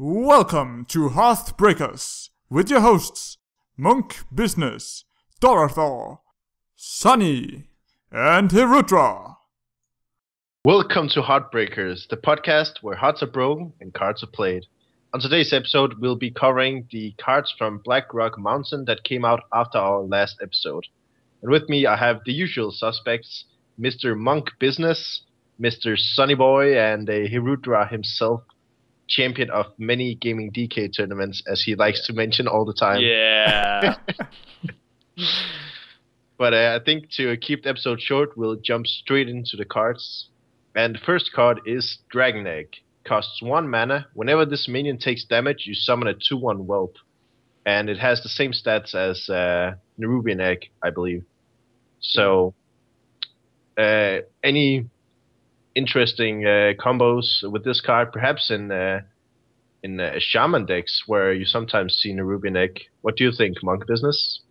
Welcome to HearthBreakers with your hosts Monk Business, Dorothy, Sunny, and Hirudra. Welcome to HearthBreakers, the podcast where hearts are broken and cards are played. On today's episode, we'll be covering the cards from Blackrock Mountain that came out after our last episode. And with me, I have the usual suspects, Mr. Monk Business, Mr. Sunny Boy, and Hirudra himself, champion of many gaming DK tournaments, as he likes to mention all the time. Yeah. But I think to keep the episode short, we'll jump straight into the cards. And the first card is Dragonkin. Costs 1 mana. Whenever this minion takes damage, you summon a 2/1 whelp. And it has the same stats as Nefarian Egg, I believe. So, any interesting combos with this card, perhaps in shaman decks where you sometimes see Nefarian Egg. What do you think, Monk Business?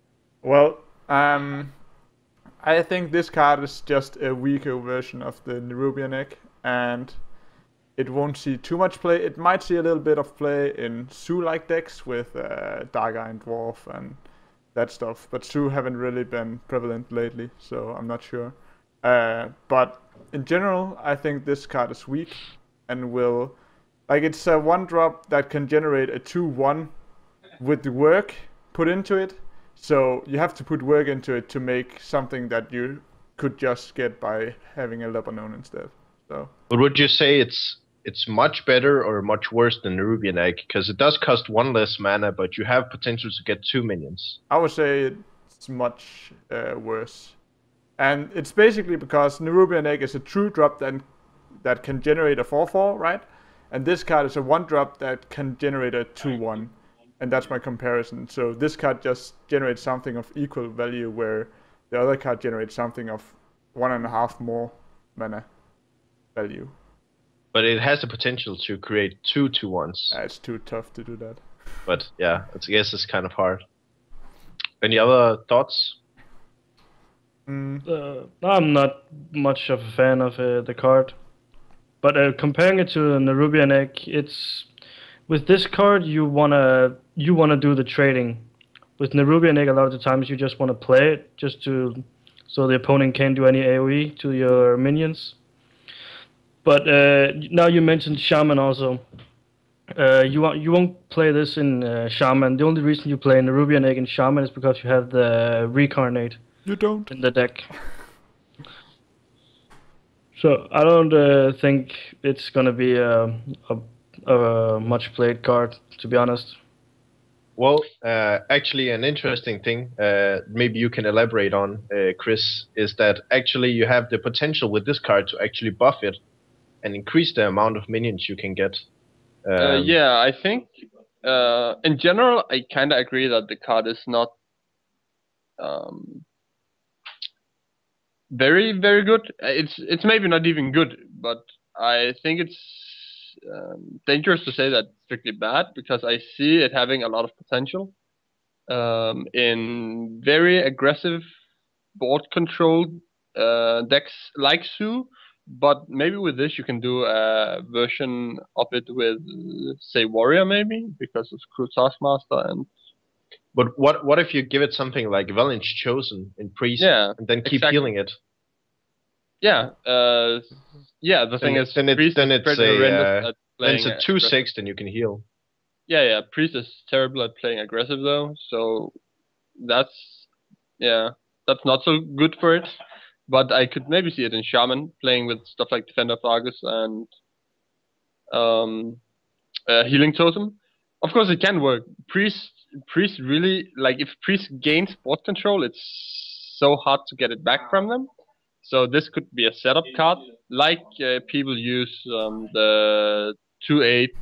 Well, I think this card is just a weaker version of the Nefarian Egg, and it won't see too much play. It might see a little bit of play in Zoo-like decks with Dark-Iron Dwarf and that stuff, but Zoo haven't really been prevalent lately, so I'm not sure. But in general, I think this card is weak and will... it's a 1-drop that can generate a 2/1 with the work put into it. So you have to put work into it to make something that you could just get by having a Lebanon instead. So. But would you say it's much better or much worse than Nefarian Egg? Because it does cost 1 less mana, but you have potential to get 2 minions. I would say it's much worse. And it's basically because Nefarian Egg is a true drop that can generate a 4/4, right? And this card is a 1-drop that can generate a 2/1. And that's my comparison. So this card just generates something of equal value, where the other card generates something of 1.5 more mana value. But it has the potential to create 2 2/1s. It's too tough to do that. But yeah, I guess it's kind of hard. Any other thoughts? I'm not much of a fan of the card. But comparing it to Nefarian Egg, it's... With this card, you wanna do the trading. With Nefarian Egg, a lot of the times you just wanna play it so the opponent can't do any AoE to your minions. But now you mentioned Shaman also. You won't play this in Shaman. The only reason you play Nefarian Egg in Shaman is because you have the Reincarnate. You don't. In the deck. So I don't think it's gonna be a much played card, to be honest. Well, actually, an interesting thing, maybe you can elaborate on, Chris, is that actually you have the potential with this card to actually buff it and increase the amount of minions you can get. Yeah, I think in general, I kind of agree that the card is not very, very good. It's maybe not even good, but I think it's dangerous to say that it's strictly bad, because I see it having a lot of potential in very aggressive board controlled decks like Zoo. But maybe with this you can do a version of it with, say, Warrior, maybe, because of Cruel Taskmaster. And but what if you give it something like Valiant's Chosen in Priest, yeah, and then keep exactly. healing it? Yeah, the thing is, then it's a 2/6, then you can heal. Yeah, Priest is terrible at playing aggressive though, so that's not so good for it. But I could maybe see it in Shaman, playing with stuff like Defender of Argus and Healing Totem. Of course, it can work. Priest really, if Priest gains board control, it's so hard to get it back from them. So this could be a setup card, like people use the 2/8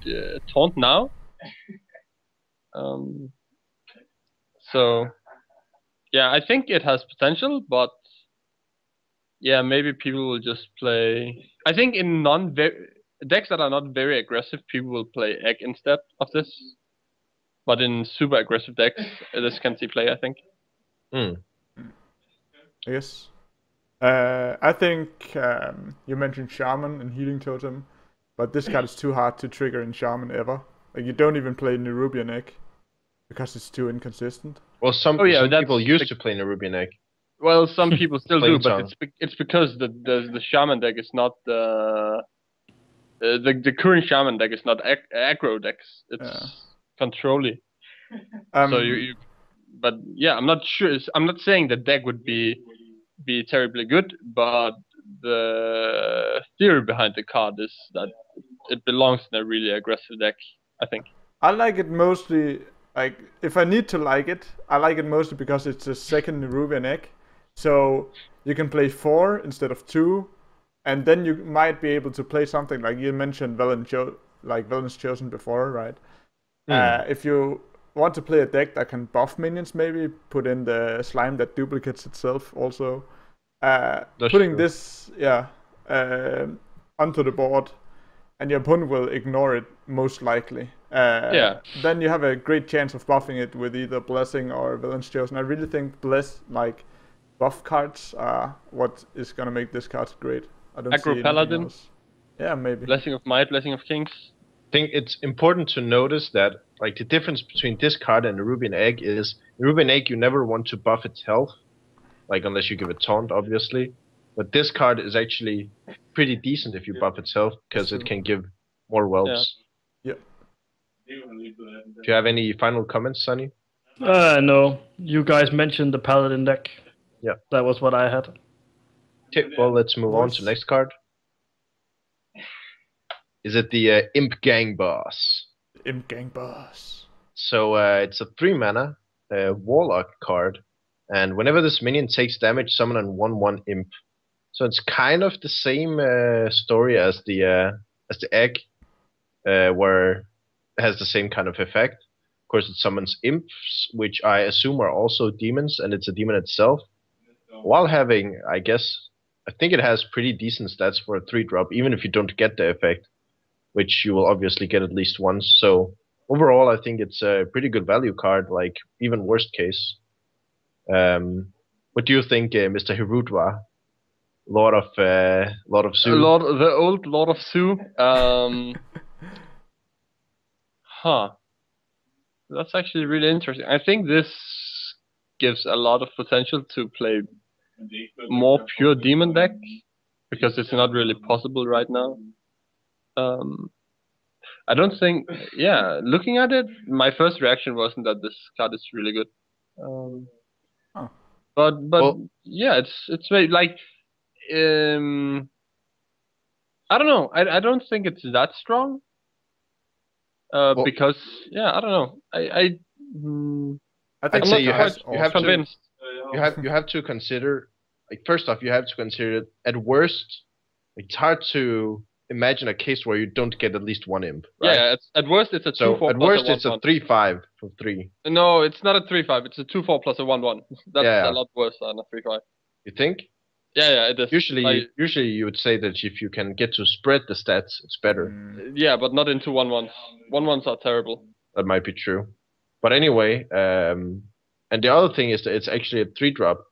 Taunt now. So yeah, I think it has potential, but yeah, maybe people will just play. I think in decks that are not very aggressive, people will play Egg instead of this. But in super aggressive decks, this can see play, I think. Yes. I think you mentioned Shaman and Healing Totem, but this card is too hard to trigger in Shaman ever. Like you don't even play Nerubian Egg because it's too inconsistent. Well, some people used to play Nerubian Egg. Well, some people still do, but Tongue. it's because the shaman deck is not the current shaman deck is not aggro decks. It's controlly. So you but yeah, I'm not sure. I'm not saying the deck would be terribly good, but the theory behind the card is that it belongs in a really aggressive deck, I think. I like it mostly, like, if I need to like it, I like it mostly because it's a second Nerubian Egg. So you can play 4 instead of 2, and then you might be able to play something like you mentioned, Velen's Chosen before, right? If you want to play a deck that can buff minions, maybe put in the slime that duplicates itself also. Putting this onto the board, and your opponent will ignore it most likely. Then you have a great chance of buffing it with either Blessing or Villain's Chosen. I really think buff cards are what is gonna make this card great. I don't see anything Paladin. else. Yeah, maybe. Blessing of Might, Blessing of Kings. I think it's important to notice that like the difference between this card and Nerubian Egg is Nerubian Egg you never want to buff its health, like unless you give it taunt, obviously. But this card is actually pretty decent if you buff its health because it can give more whelps. Yeah. Do you have any final comments, Sunny? No. You guys mentioned the Paladin deck. Yeah. That was what I had. Okay, well, let's move on to next card. Is it the Imp Gang Boss? Imp Gang Boss. So it's a 3-mana Warlock card, and whenever this minion takes damage, summon a 1/1 Imp. So it's kind of the same story as the Egg, where it has the same kind of effect. Of course, it summons imps, which I assume are also demons, and it's a demon itself. While having, I think it has pretty decent stats for a 3-drop, even if you don't get the effect, which you will obviously get at least once. So overall, I think it's a pretty good value card, like even worst case. What do you think, Mr. Hirudwa, Lord of Zoo? The old Lord of Zoo. That's actually really interesting. I think this gives a lot of potential to play more pure demon deck because it's not really possible right now. I don't think. Yeah, looking at it, my first reaction wasn't that this card is really good. But yeah, it's very like. I don't know. I don't think it's that strong. Because I don't know. I think you have convinced. You have to consider, like, first off, you have to consider at worst, it's hard to imagine a case where you don't get at least one imp. Right? Yeah, at worst it's a 2/4. So at worst it's a 3/5 for 3. No, it's not a 3/5. It's a 2/4 plus a 1/1. That's a lot worse than a 3/5. You think? Yeah, it is. Usually you would say that if you can get to spread the stats, it's better. Yeah, but not into 1/1s. 1/1s are terrible. That might be true. But anyway, and the other thing is that it's actually a 3-drop.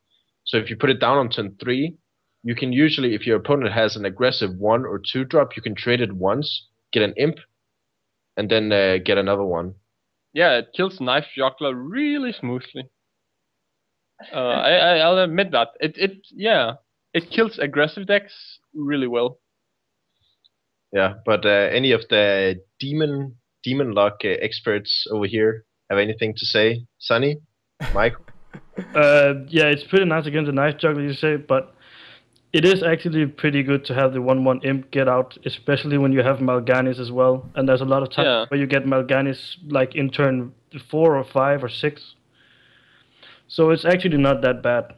So if you put it down on turn 3, you can usually, if your opponent has an aggressive 1 or 2-drop, you can trade it once, get an imp, and then get another one. Yeah, it kills Knife Juggler really smoothly. I'll admit that. It kills aggressive decks really well. Yeah, but any of the demon luck experts over here have anything to say? Sunny? Mike? Yeah, it's pretty nice against the Knife Juggler, you say, but it is actually pretty good to have the 1/1 imp get out, especially when you have Mal'Ganis as well. And there's a lot of times where you get Mal'Ganis like in turn 4 or 5 or 6. So it's actually not that bad.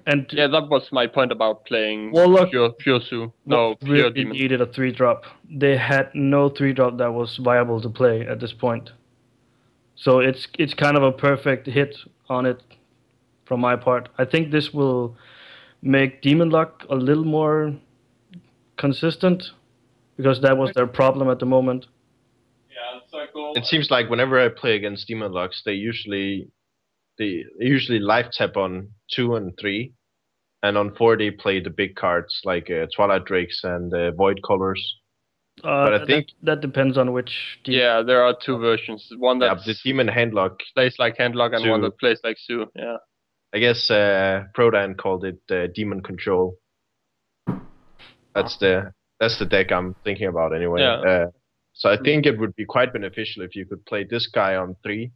And yeah, that was my point about playing Warlock pure Zoo. No, pure demon. Needed a 3-drop. They had no 3-drop that was viable to play at this point. So it's kind of a perfect hit on it from my part. I think this will make Demon Luck a little more consistent because that was their problem at the moment. Yeah, it's so cool. It seems like whenever I play against Demon Lucks, they usually live tap on 2 and 3, and on 4 they play the big cards like Twilight Drakes and Void Colors. But I think that depends on which. Yeah, there are two versions. One that the demon handlock plays like handlock and one that plays like Sue. Yeah. I guess Prodan called it demon control. That's the deck I'm thinking about anyway. Yeah. So I think it would be quite beneficial if you could play this guy on 3,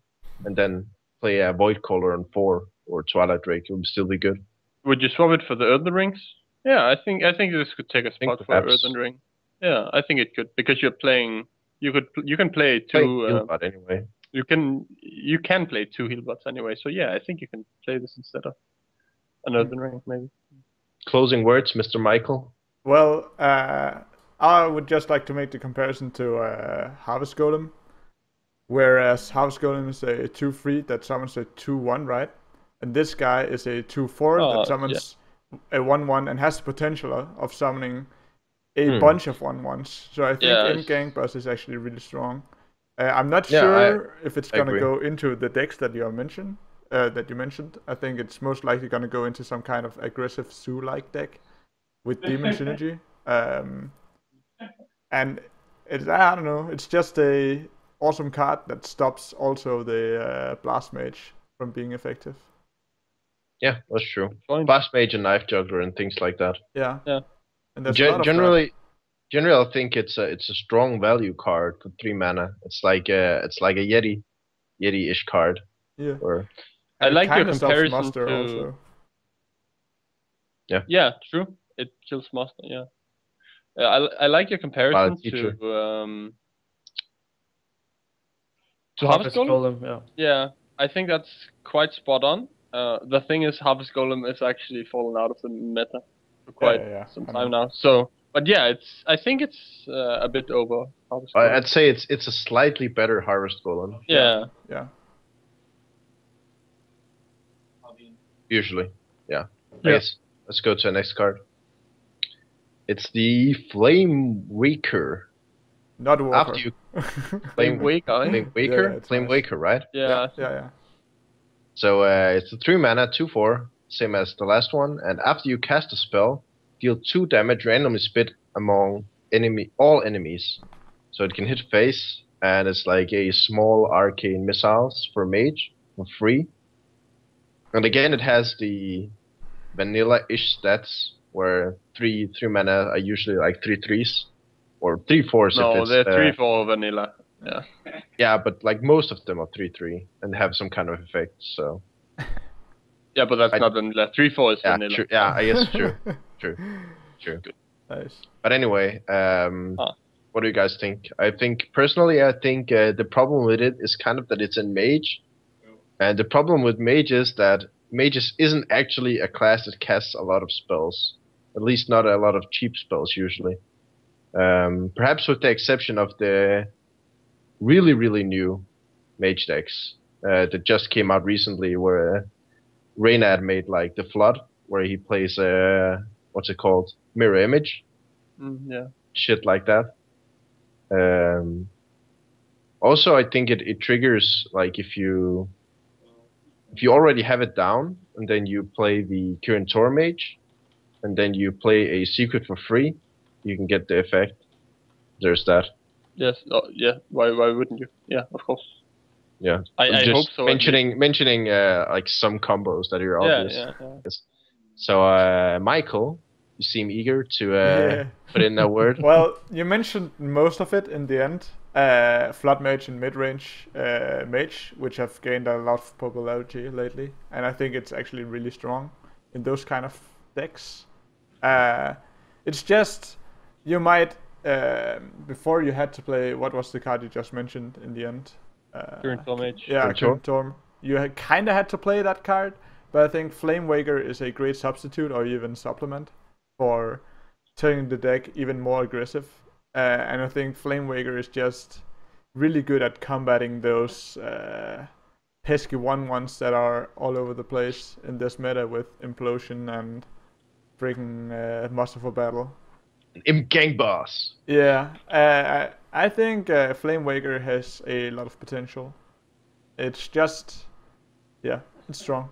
and then play a Void Caller on 4 or Twilight Drake. It would still be good. Would you swap it for the Earthen Rings? Yeah, I think this could take a spot for Earthen Ring. Yeah, I think it could, because you're playing. You can play 2. Healbot anyway. You can play 2 Healbots anyway. So yeah, I think you can play this instead of an Earthen Ring maybe. Closing words, Mr. Michael. Well, I would just like to make the comparison to Harvest Golem, whereas Harvest Golem is a 2/3 that summons a 2/1, right? And this guy is a 2/4 that summons a 1/1 and has the potential of summoning a bunch of 1/1s. So I think in Gangbus is actually really strong. I'm not sure if it's gonna go into the decks that you mentioned. I think it's most likely gonna go into some kind of aggressive Zoo-like deck with Demon Synergy. And it's, I don't know, it's just a awesome card that stops also the Blast Mage from being effective. Yeah, that's true. Blast Mage and Knife Juggler and things like that. Yeah. And there's generally, I think it's a strong value card for 3 mana. It's like a Yeti-ish card. Yeah. I like your comparison to. Also. Yeah. Yeah, true. It kills Master. Yeah. I like your comparison to Harvest Golem. Yeah, I think that's quite spot on. The thing is, Harvest Golem is actually fallen out of the meta for quite some time now. So, but yeah, I think it's a bit over Harvest Golem. I'd say it's a slightly better Harvest Golem. Yeah. Usually, yeah. I guess let's go to the next card. It's the Flame Waker. Not Walker. After you Flame Waker, Flame Waker, right? Yeah. So it's a 3 mana, 2/4, same as the last one. And after you cast a spell, deal 2 damage randomly split among all enemies. So it can hit face, and it's like a small arcane missiles for mage for free. And again, it has the vanilla-ish stats, where 3 mana are usually like 3/3s, or 3/4s. No, they're 3/4 vanilla. Yeah. Yeah, but like most of them are 3/3 and have some kind of effect. So. Yeah, but that's not vanilla. 3/4 is vanilla. True. Yeah, I guess true. True. Good. Nice. But anyway, what do you guys think? I think the problem with it is kind of that it's in mage, and the problem with mage is that mages isn't actually a class that casts a lot of spells. At least not a lot of cheap spells usually. Perhaps with the exception of the really, really new mage decks that just came out recently, where Reynad made like the Flood, where he plays what's it called? Mirror Image. Shit like that. Also, I think it triggers, like, if you already have it down, and then you play the Current Tor Mage, and then you play a secret for free, you can get the effect. There's that. Yes. Yeah. Why wouldn't you? Yeah, of course. Yeah. I hope so. Mentioning like some combos that are obvious. Yeah. So, Michael, you seem eager to put in a word. Well, you mentioned most of it in the end. Flood Mage and mid-range Mage, which have gained a lot of popularity lately, and I think it's actually really strong in those kind of decks. It's just, you might, before you had to play, what was the card you just mentioned in the end? Current Tor Mage. Yeah, Current Tor. You kind of had to play that card, but I think Flame Waker is a great substitute or even supplement for turning the deck even more aggressive. And I think Flame Waker is just really good at combating those pesky 1/1s that are all over the place in this meta with Implosion and freaking Muster for Battle. Gang Boss. Yeah, I think Flame Waker has a lot of potential. It's just, it's strong.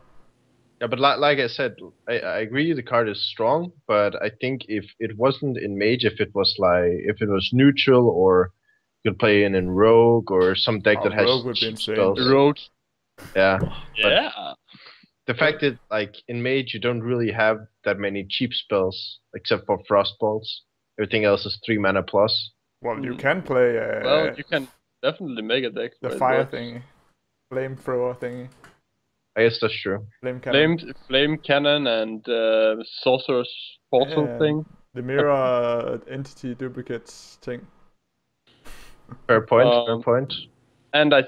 Yeah, but like I said, I agree the card is strong, but I think if it wasn't in Mage, if it was neutral, or you could play in Rogue or some deck that has Rogue would be cheap insane. spells. Rogues. Yeah. Yeah. The fact that like in Mage you don't really have that many cheap spells except for Frost Bolts. Everything else is 3 mana plus. Well, you can play Well, you can definitely make a deck. the where it fire works. thingy, flamethrower thingy, I guess that's true. flame cannon. Flame cannon and sorcerer's portal Yeah, thing. the mirror entity duplicates thing. Fair point. Fair point. And I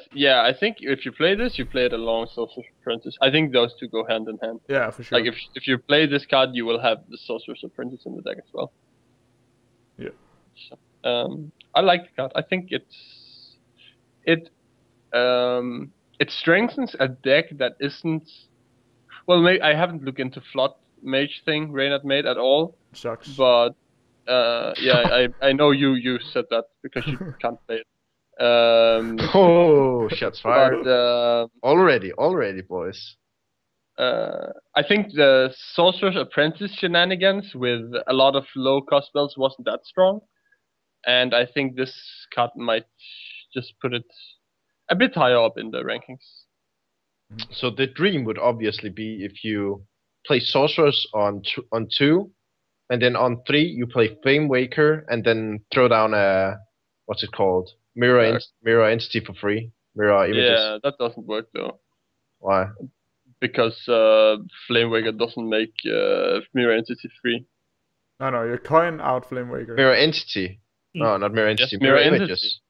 think if you play this, you play it along Sorcerer's Apprentice. I think those two go hand in hand. Yeah, for sure. Like if you play this card, you will have the Sorcerer's Apprentice in the deck as well. Yeah. So, I like the card. I think it strengthens a deck that isn't. Well, maybe I haven't looked into Flood Mage thing Reynard made at all. Sucks. But yeah, I know you said that because you can't play it. Oh, shots fired. But, already, boys. I think the Sorcerer's Apprentice shenanigans with a lot of low-cost spells wasn't that strong. And I think this card might just put it a bit higher up in the rankings. So the dream would obviously be if you play Sorcerers on 2, and then on 3 you play Flame Waker, and then throw down a... what's it called? Mirror entity for free. Mirror images. Yeah, that doesn't work though. Why? Because Flamewaker doesn't make mirror entity free. No, you coin out Flamewaker. Mirror entity. No, not mirror entity. Yes, mirror mirror images.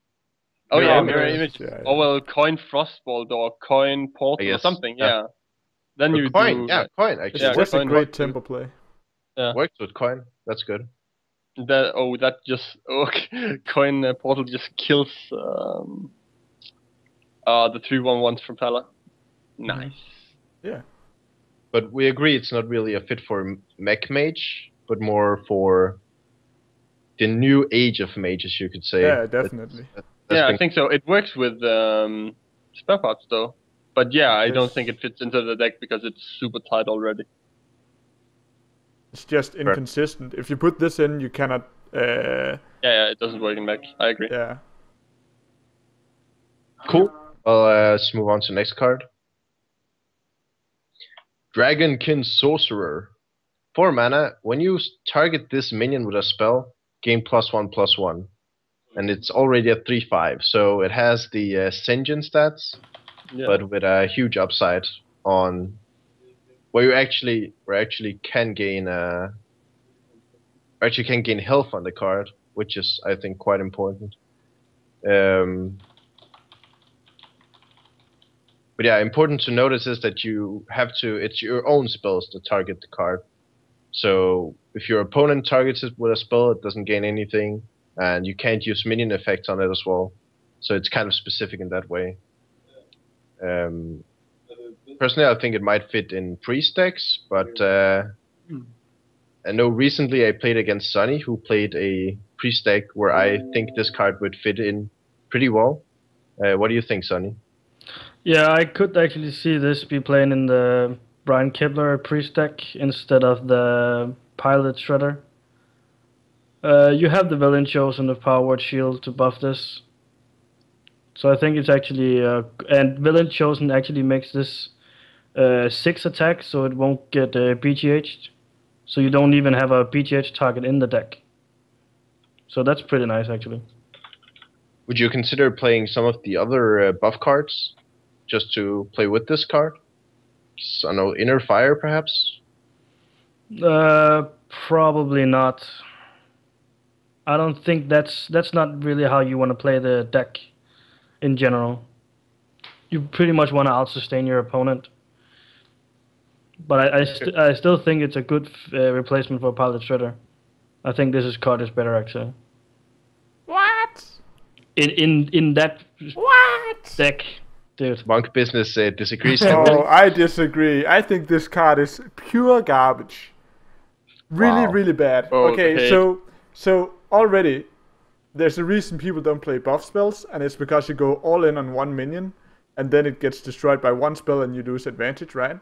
Oh Mirror yeah, mirror images, images. yeah. Oh well, coin Frostbolt or coin Portal or something. Yeah. Then you coin. do. Yeah, coin. Actually, It's just a coin great works tempo play. Yeah. Works with coin. That's good. That just coin Portal just kills the 3/1/1s from Pala. Nice. Yeah. But we agree it's not really a fit for mech mage, but more for the new age of mages, you could say. Yeah, definitely. I think so. It works with spell parts though. But yeah, I don't think it fits into the deck because it's super tight already. It's just inconsistent. If you put this in, you cannot. Yeah, it doesn't work in mech. I agree. Yeah. Cool. Well, let's move on to the next card. Dragonkin Sorcerer. 4 mana. When you target this minion with a spell, gain +1/+1. And it's already a 3/5, so it has the Senjin stats, but with a huge upside on where you actually can gain health on the card, which is I think quite important. But yeah, important to notice is that you have to. It's your own spells to target the card. So if your opponent targets it with a spell, it doesn't gain anything, and you can't use minion effects on it as well. So it's kind of specific in that way. Personally, I think it might fit in priest decks, but I know recently I played against Sonny, who played a priest deck where I think this card would fit in pretty well. What do you think, Sonny? Yeah, I could actually see this be playing in the Brian Kibler priest deck instead of the pilot shredder. You have the Villain Chosen of Power Word Shield to buff this. So I think it's actually... and Villain Chosen actually makes this 6 attack, so it won't get BGH'd. So you don't even have a BGH target in the deck. So that's pretty nice, actually. Would you consider playing some of the other buff cards just to play with this card? I don't know, Inner Fire, perhaps? Probably not. I don't think that's not really how you want to play the deck in general. You pretty much want to out-sustain your opponent. But I still think it's a good replacement for Pilot Shredder. I think this card is better, actually. What? In that deck, dude. Monk Business disagrees. Oh, I disagree. I think this card is pure garbage. Really, really bad. Okay, so already there's a reason people don't play buff spells, and it's because you go all in on one minion, and then it gets destroyed by one spell and you lose advantage, right?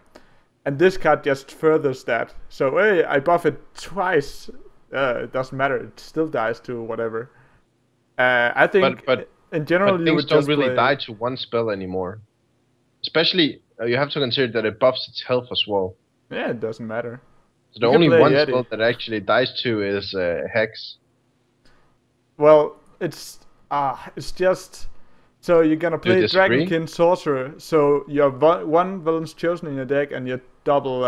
And this card just furthers that. So hey, I buff it twice. It doesn't matter. It still dies to whatever. I think but in general but you things would don't just really play... die to one spell anymore. Especially, you have to consider that it buffs its health as well. Yeah, it doesn't matter. So the You can only play one Yeti. spell that actually dies to is Hex. Well, it's just... So you're gonna play disagree? Dragonkin sorcerer. So you have one villain's chosen in your deck, and you double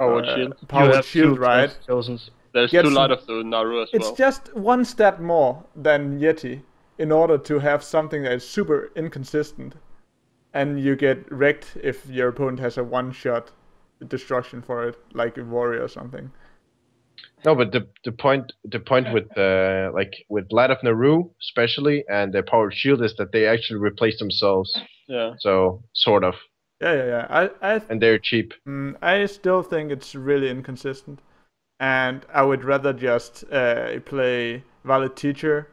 Powered shield. powered have shield, two right? Chosens. There's Get two some- light of the Naru as It's well. just one stat more than Yeti in order to have something that is super inconsistent, and you get wrecked if your opponent has a one-shot destruction for it, like a warrior or something. No, but the point with with Light of Naru especially and their powered shield is that they actually replace themselves. Yeah. So sort of, Yeah. and they're cheap. I still think it's really inconsistent, and I would rather just play Valid Teacher,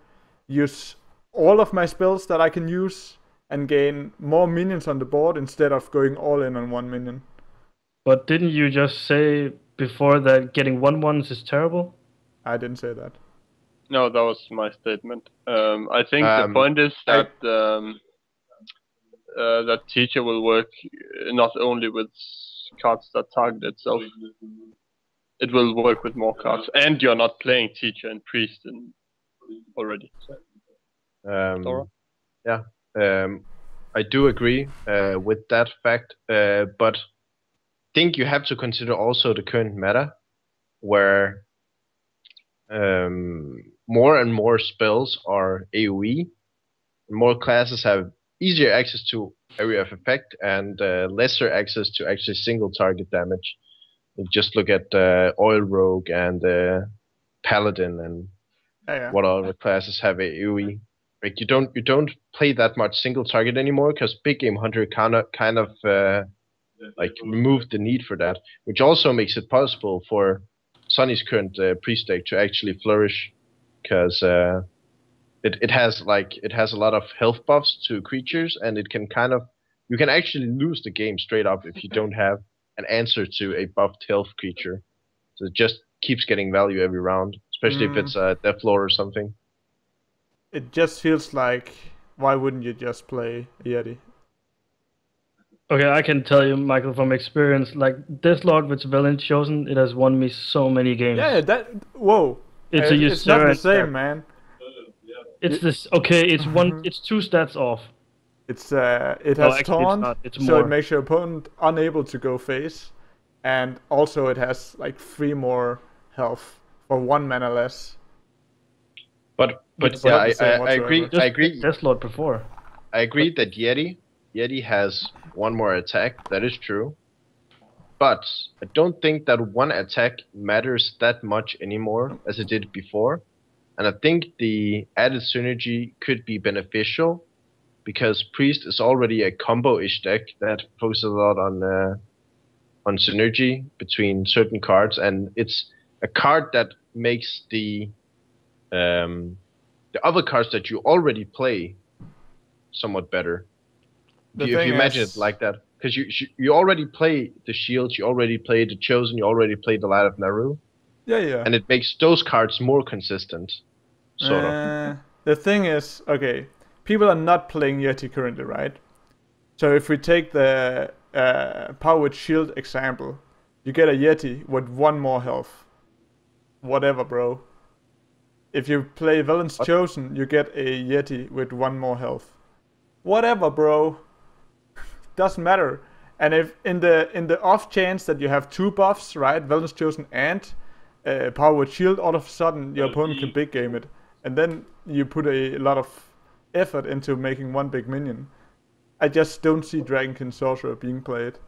use all of my spells that I can use, and gain more minions on the board instead of going all in on one minion. But didn't you just say before that getting 1/1s is terrible? I didn't say that. No, that was my statement. I think the point is that that teacher will work not only with cards that target itself. It will work with more cards, and you're not playing teacher and priest already. Yeah, I do agree with that fact, but I think you have to consider also the current meta, where more and more spells are AoE, more classes have easier access to area of effect and lesser access to actually single target damage. You just look at Oil Rogue and Paladin and what other classes have AoE. Like you don't play that much single target anymore because Big Game Hunter kind of removed the need for that, which also makes it possible for Sonny's current priest deck to actually flourish, because it has a lot of health buffs to creatures, and it can you can actually lose the game straight up if you don't have an answer to a buffed health creature. So it just keeps getting value every round, especially if it's a Deathlord or something. It just feels like, why wouldn't you just play Yeti? Okay, I can tell you, Michael, from experience, like Deathlord with Valiant Chosen, it has won me so many games. Yeah, whoa. It's a it's not the Usurper same, deck. man. It's this. Okay, it's one. It's 2 stats off. It's it No, has actually, it's taunt, not. It's so more. it makes your opponent unable to go face, and also it has like 3 more health for 1 mana less. But It's yeah, not the same I agree. whatsoever. I agree. Deathlord before. I agree that Yeti has 1 more attack. That is true. But I don't think that 1 attack matters that much anymore as it did before. And I think the added synergy could be beneficial, because Priest is already a combo-ish deck that focuses a lot on synergy between certain cards, and it's a card that makes the other cards that you already play somewhat better. If you imagine it like that, because you already play the Shield, you already play the Chosen, you already play the Light of Naru. Yeah. And it makes those cards more consistent, sort of. The thing is, okay, people are not playing Yeti currently, right? So if we take the powered shield example, you get a Yeti with 1 more health. Whatever, bro. If you play Villain's Chosen, you get a Yeti with 1 more health. Whatever, bro. Doesn't matter. And if in the off chance that you have 2 buffs, right, Villain's Chosen and powered shield, all of a sudden your opponent can big game it, and then you put a lot of effort into making 1 big minion. I just don't see Dragonkin sorcerer being played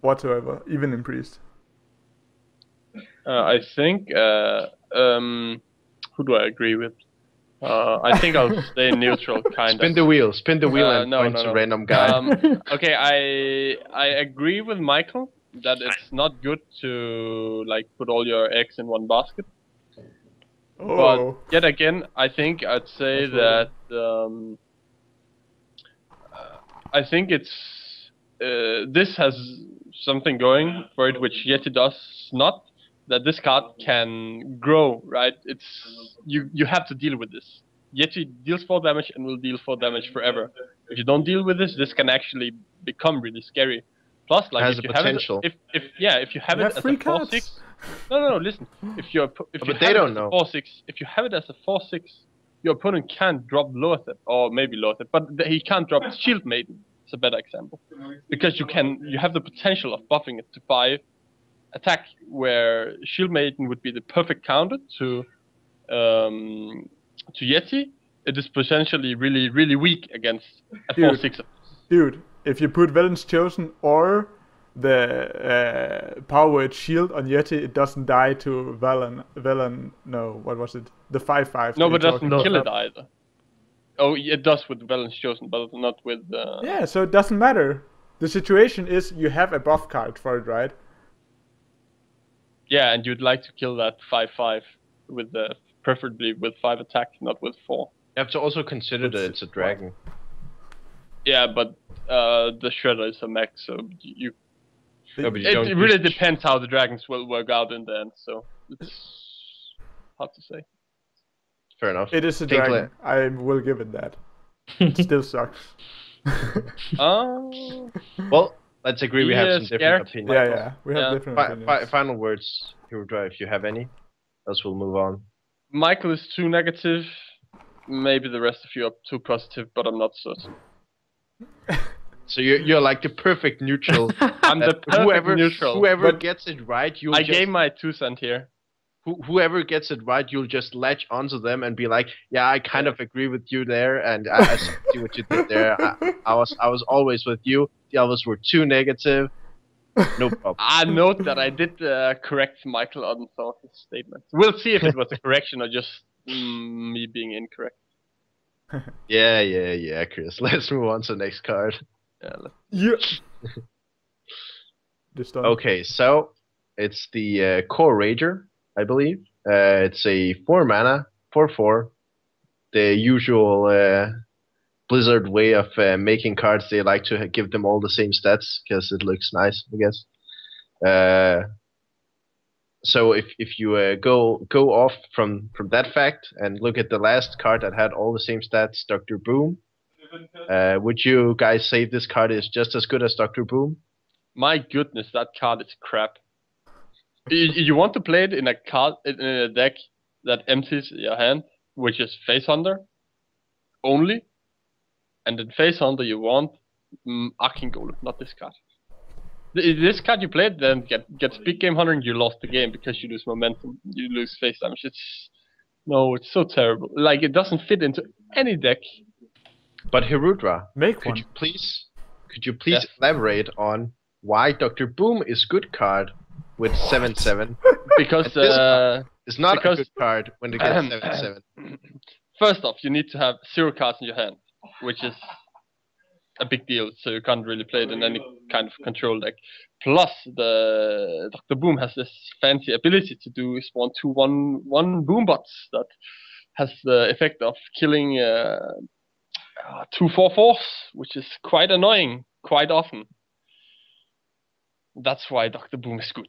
whatsoever, even in priest. I think who do I agree with? I think I'll stay neutral, kind of. Spin the wheel and point to random guy. Okay, I agree with Michael that it's not good to put all your eggs in one basket. Oh. But yet again, I think I'd say that I think it's this has something going for it which Yeti does not. That this card can grow, right? It's you have to deal with this. Yeti deals 4 damage and will deal 4 damage forever. If you don't deal with this can actually become really scary. Plus, like has if a you have it, potential. if you have You it have as free a 4/6. cards. No, listen. If you But have they it don't as know. a 4/6, if you have it as a 4/6, your opponent can't drop Loatheb, or maybe Loatheb, but he can't drop Shield Maiden. It's a better example, because you have the potential of buffing it to 5 attack, where Shield Maiden would be the perfect counter to Yeti. It is potentially really, really weak against a Dude. 4/6. Dude, if you put Velen's Chosen or the Power Word Shield on Yeti, it doesn't die to Velen. No, what was it? The 5/5. No, but it doesn't No. kill it either. Oh, it does with Velen's Chosen, but not with. Yeah, so it doesn't matter. The situation is you have a buff card for it, right? Yeah, and you'd like to kill that 5/5 with preferably with 5 attack, not with 4. You have to also consider that it's a dragon. Yeah, but the Shredder is a mech, so you. No, but you It don't really use- depends how the dragons will work out in the end. So it's hard to say. Fair enough. It is a Think dragon. I will give it that. It still sucks. Well, let's agree we have Yeah, some different scared. opinions. Yeah, we have Yeah. different opinions. Final words, Hero, if you have any. Else we'll move on. Michael is too negative. Maybe the rest of you are too positive, but I'm not certain. So you're like the perfect neutral. I'm the perfect neutral. Whoever But gets it right, you'll I just, gave my 2 cents here. whoever gets it right, you'll just latch onto them and be like, yeah, I kind of agree with you there, and I see what you did there. I was always with you. The others were too negative. No problem. I note that I did correct Michael on some of his statements. We'll see if it was a correction or just me being incorrect. Yeah, Chris. Let's move on to the next card. Yeah, Yeah. This done. Okay, so it's the Core Rager, I believe. It's a 4 mana, 4/4. The usual Blizzard way of making cards. They like to give them all the same stats because it looks nice, I guess. So if you go off from that fact and look at the last card that had all the same stats, Dr. Boom, would you guys say this card is just as good as Dr. Boom? my goodness, that card is crap. You want to play it in a deck that empties your hand, which is Face Hunter only, and in Face Hunter you want Arcane Golem, not this card. This card you played then gets Big Game Hunter and you lost the game because you lose momentum, you lose face damage. It's so terrible. Like, it doesn't fit into any deck. But Hirudra, Make could one. you please Yes. elaborate on why Dr. Boom is good card with 7/7? Because And this card It's not Because- a good card when they get 7/7. first off, you need to have 0 cards in your hand, which is a big deal, so you can't really play it in any kind of control deck. Plus, the Dr. Boom has this fancy ability to do spawn 2/1 boom bots that has the effect of killing 2 4/4s, which is quite annoying quite often. That's why Dr. Boom is good.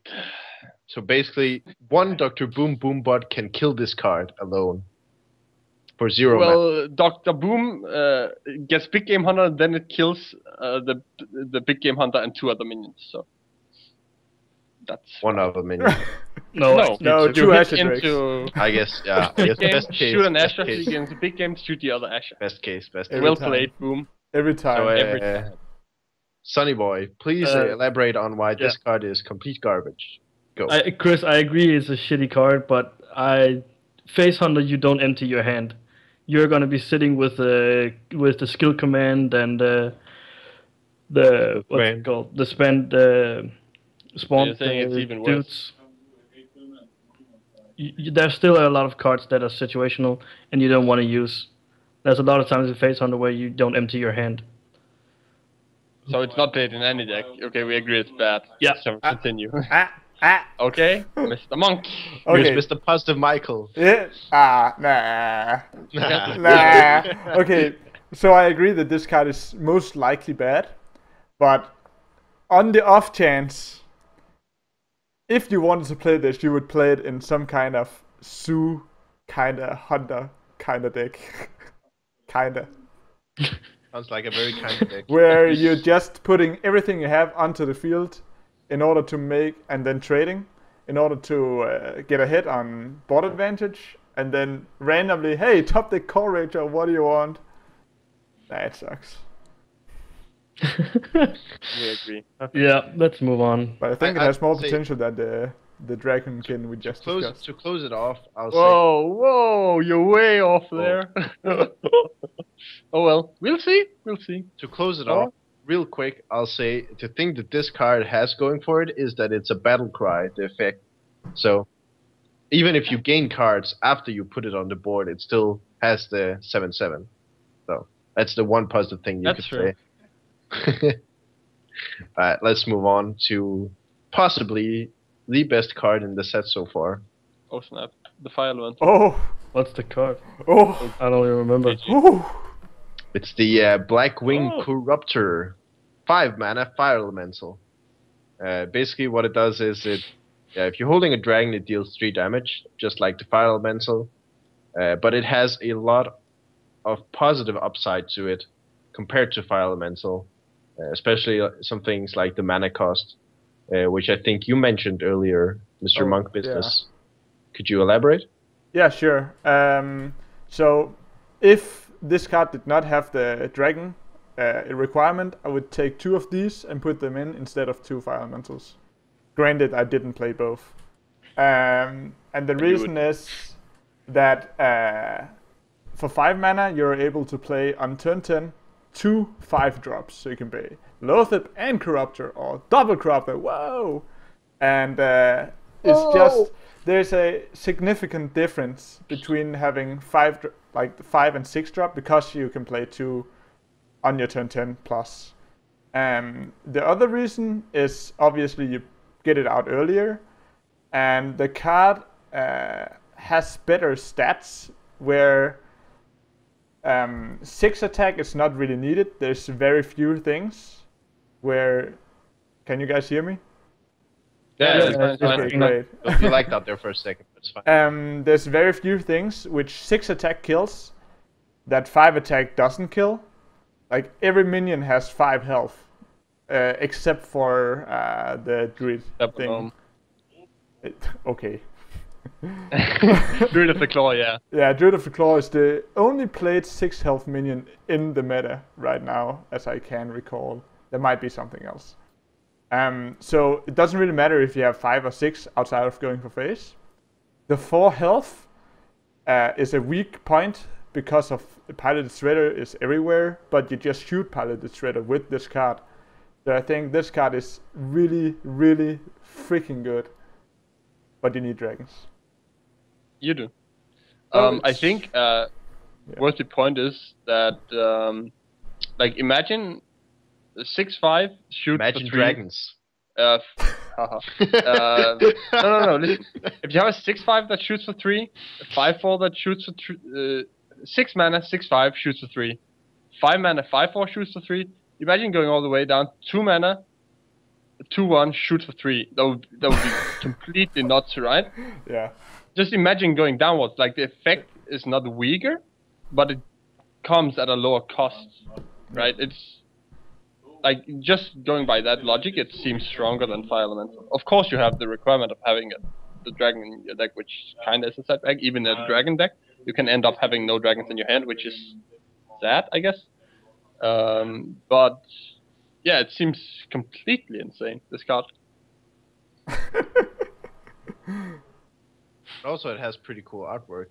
So basically, one Dr. Boom Bot can kill this card alone for 0 mana. Well, Dr. Boom gets Big Game Hunter, then it kills the Big Game Hunter and 2 other minions. So that's One other minion. No, no, actually, No, two. two you hit Asher Drakes. into I guess, yeah. I big guess game, best case. shoot an Best Asher, case. you get into big game, shoot the other Asher. Best case. Every Well time. played, Boom. Every time. So, every Sonny Boy, please elaborate on why this card is complete garbage. Go. Chris, I agree it's a shitty card, but Face Hunter, you don't empty your hand. You're gonna be sitting with the skill command and the what's Command. it called? The spend spawn you're saying it's even worse. dudes. There's still a lot of cards that are situational and you don't want to use. There's a lot of times in Face Hunter where you don't empty your hand. So it's not played in any deck. Okay, we agree it's bad. Yeah. So continue. Ah. Okay, Mr. Monk. Okay. Here's Mr. Positive Michael. Yeah. Nah. Nah. Okay. So I agree that this card is most likely bad, but on the off chance, if you wanted to play this, you would play it in some kind of zoo, kinda hunter, kinda deck, kinda. Sounds like a very kind of deck. Where you're just putting everything you have onto the field in order to make, and then trading, in order to get ahead on board advantage, and then randomly, hey, top deck corruptor, what do you want? That sucks. We agree. Yeah, let's move on. But I think it has more potential than the Dragonkin we just discussed. To close it off, I'll say... Whoa, you're way off there. Oh well, we'll see. To close it off, real quick, I'll say the thing that this card has going for it is that it's a battle cry, the effect. So, even if you gain cards after you put it on the board, it still has the 7/7. So, that's the one positive thing you could say. Alright, let's move on to possibly the best card in the set so far. Oh snap! The fire element. Oh! What's the card? Oh! I don't even remember. It's the Blackwing corruptor, 5 mana fire elemental. Basically, what it does is if you're holding a dragon, it deals 3 damage, just like the fire elemental. But it has a lot of positive upside to it compared to fire elemental, especially some things like the mana cost, which I think you mentioned earlier, Mr. Monk Business. Yeah. Could you elaborate? Yeah, sure. So if this card did not have the dragon requirement, I would take 2 of these and put them in instead of 2 fire elementals. Granted, I didn't play both. And the reason is that for 5 mana, you're able to play on turn 10 2 5-drops. So you can play Loatheb and Corruptor, or double Corruptor. Whoa! And it's just, there's a significant difference between having 5 and 6-drop, because you can play 2 on your turn 10 plus. The other reason is obviously you get it out earlier, and the card has better stats where 6 attack is not really needed. There's very few things where... Can you guys hear me? Yeah, okay, great. You liked out there for a second, but it's fine. There's very few things which 6 attack kills that 5 attack doesn't kill. Like, every minion has 5 health, except for the druid thing. Okay. Druid of the Claw, yeah. Yeah, Druid of the Claw is the only played 6 health minion in the meta right now, as I can recall. There might be something else. So it doesn't really matter if you have 5 or 6 outside of going for face. The 4 health is a weak point because of Piloted Shredder is everywhere, but you just shoot Piloted Shredder with this card. So I think this card is really, really freaking good. But you need dragons. You do. I think worth the point is that imagine 6/5 shoot Imagine for 3. dragons. No. Listen. If you have a 6/5 that shoots for 3, a 5/4 that shoots for 6 mana, 6/5 shoots for 3, 5 mana, 5/4 shoots for 3. Imagine going all the way down 2 mana, 2/1 shoots for 3. That would be completely nuts, right? Yeah. Just imagine going downwards. Like, the effect is not weaker, but it comes at a lower cost, right? It's like, just going by that logic, it seems stronger than Fire Elemental. Of course, you have the requirement of having the dragon in your deck, which kind of is a setback. Even in a dragon deck, you can end up having no dragons in your hand, which is sad, I guess. But yeah, it seems completely insane, this card. Also, it has pretty cool artwork.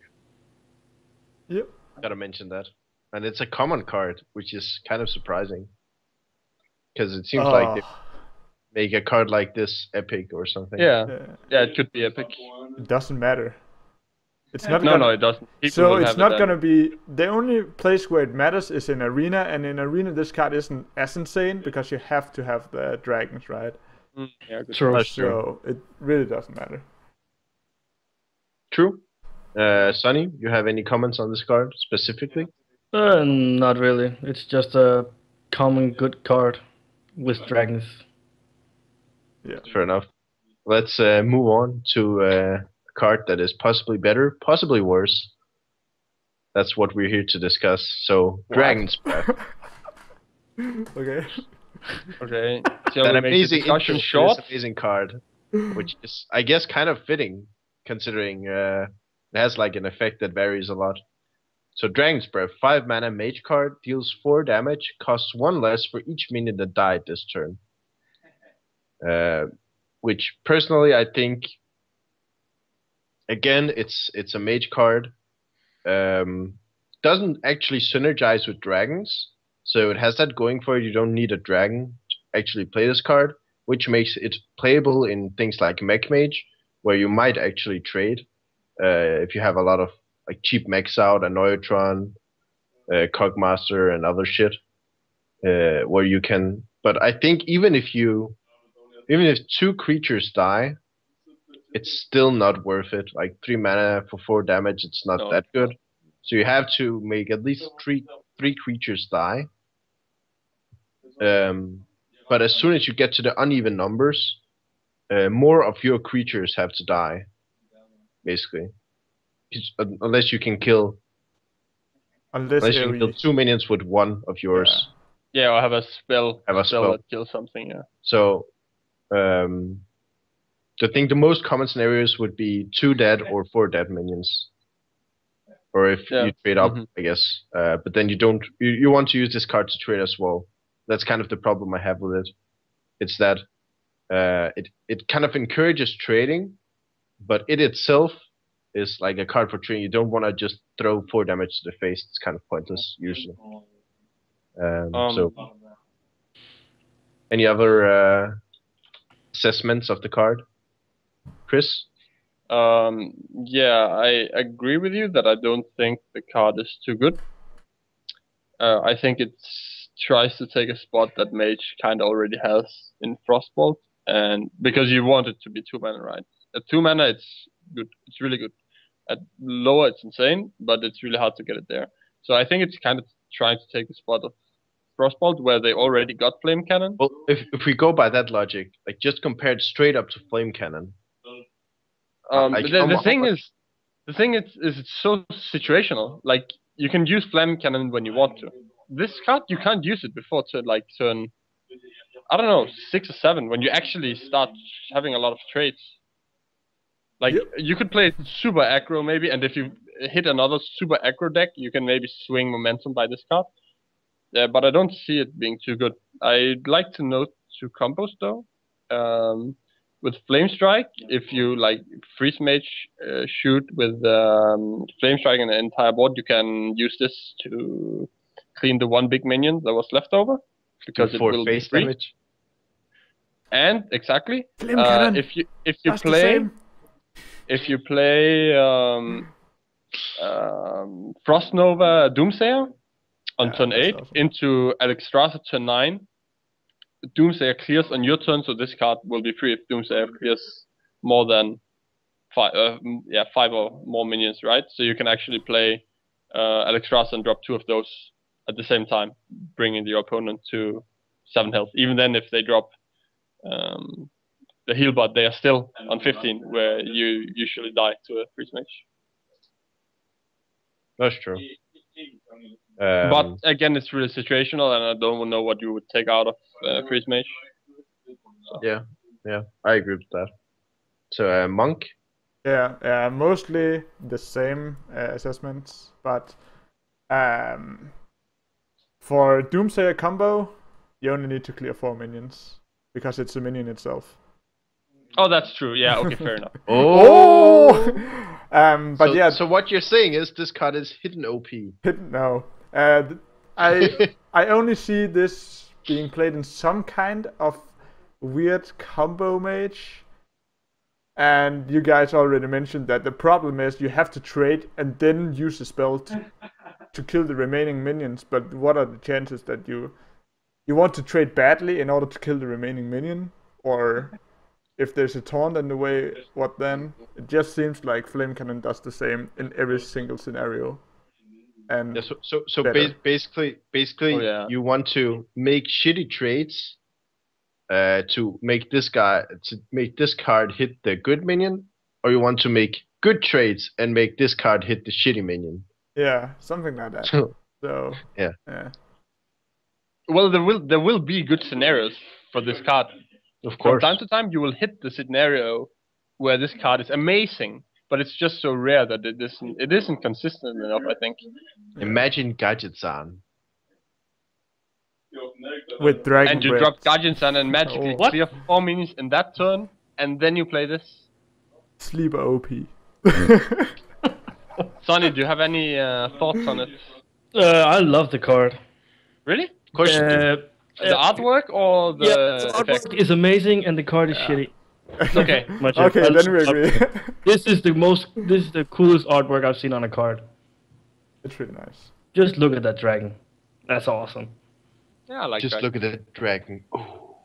Yep. Gotta mention that. And it's a common card, which is kind of surprising. Because it seems like they make a card like this epic or something. Yeah, it could be epic. It doesn't matter. It's not. No, it doesn't. So it's not gonna be. The only place where it matters is in Arena, and in Arena this card isn't as insane because you have to have the dragons, right? Yeah, True. So it really doesn't matter. True. Sonny, you have any comments on this card specifically? Not really. It's just a common good card with dragons. Yeah. Fair enough. Let's move on to a card that is possibly better, possibly worse. That's what we're here to discuss. So, What? Dragon's Breath. Okay. Okay. Shall That we make the amazing discussion intro for short? this amazing card, which is, I guess, kind of fitting, considering it has like an effect that varies a lot. So, Dragon's Breath, 5 mana mage card, deals 4 damage, costs 1 less for each minion that died this turn. Which personally, I think, again, it's a mage card. Doesn't actually synergize with dragons, so it has that going for it. You don't need a dragon to actually play this card, which makes it playable in things like Mech Mage, where you might actually trade if you have a lot of like cheap mechs out, a Neutron, Cogmaster, and other shit, where you can. But I think even if 2 creatures die, it's still not worth it. Like 3 mana for 4 damage, it's not No. that good. So you have to make at least three creatures die. But as soon as you get to the uneven numbers, more of your creatures have to die, basically. Unless you can kill Unless you can kill 2 minions with 1 of yours. Yeah, or have a spell. Have a spell. That kills something. Yeah. So, I think the most common scenarios would be 2 dead or 4 dead minions. Or if you trade up, I guess. But then you want to use this card to trade as well. That's kind of the problem I have with it. It's that it kind of encourages trading, but it itself is like a card for trading. You don't want to just throw 4 damage to the face. It's kind of pointless usually. So, any other assessments of the card, Chris? Yeah, I agree with you that I don't think the card is too good. I think it tries to take a spot that Mage kind of already has in Frostbolt, and because you want it to be 2 mana, right? At 2 mana, it's good. It's really good. At lower, it's insane, but it's really hard to get it there. So I think it's kind of trying to take the spot of Frostbolt, where they already got Flame Cannon. Well, if we go by that logic, like just compared straight up to Flame Cannon. The thing is it's so situational. Like you can use Flame Cannon when you want to. This card you can't use it before turn I don't know 6 or 7 when you actually start having a lot of trades. Like you could play super aggro maybe, and if you hit another super aggro deck, you can maybe swing momentum by this card. Yeah, but I don't see it being too good. I'd like to note 2 combos though. With Flame Strike, if you like Freeze Mage shoot with Flame Strike and the entire board, you can use this to clean the 1 big minion that was left over because it will be free. Damage. And exactly, Flame Cannon. if you play Frost Nova Doomsayer on turn 8 awesome. into Alexstrasza turn 9. Doomsayer clears on your turn, so this card will be free if Doomsayer clears more than 5 or more minions, right? So you can actually play Alexstrasza and drop 2 of those at the same time, bringing your opponent to 7 health. Even then, if they drop the heal bot, they are still on 15, where you usually die to a Freeze Mage. That's true. But again, it's really situational, and I don't know what you would take out of Freeze Mage. So. Yeah, I agree with that. So, Monk? Yeah, mostly the same assessments, but for Doomsayer combo, you only need to clear 4 minions, because it's a minion itself. Oh, that's true. Yeah, okay, fair enough. But so what you're saying is this card is hidden OP. No. I only see this being played in some kind of weird combo mage. And you guys already mentioned that the problem is you have to trade and then use a spell to kill the remaining minions. But what are the chances that you want to trade badly in order to kill the remaining minion? Or if there's a taunt in the way, what then? It just seems like Flame Cannon does the same in every single scenario. And yeah, so basically, you want to make shitty trades to make this card hit the good minion, or you want to make good trades and make this card hit the shitty minion. Yeah, something like that. So yeah. Well, there will be good scenarios for this card. Of course. From time to time, you will hit the scenario where this card is amazing, but it's just so rare that it isn't consistent enough, I think. Imagine Gadgetzan. With Dragon And you Breath. drop Gadgetzan and magically clear 4 minions in that turn, and then you play this. Sleeper OP. Sonny, do you have any thoughts on it? I love the card. Really? Of course you do. The artwork or the effect? artwork is amazing and the card is shitty. Okay. Okay, then we agree. This is the coolest artwork I've seen on a card. It's really nice. Just look at that dragon. That's awesome. Yeah, I like Just that. look at the dragon. Oh.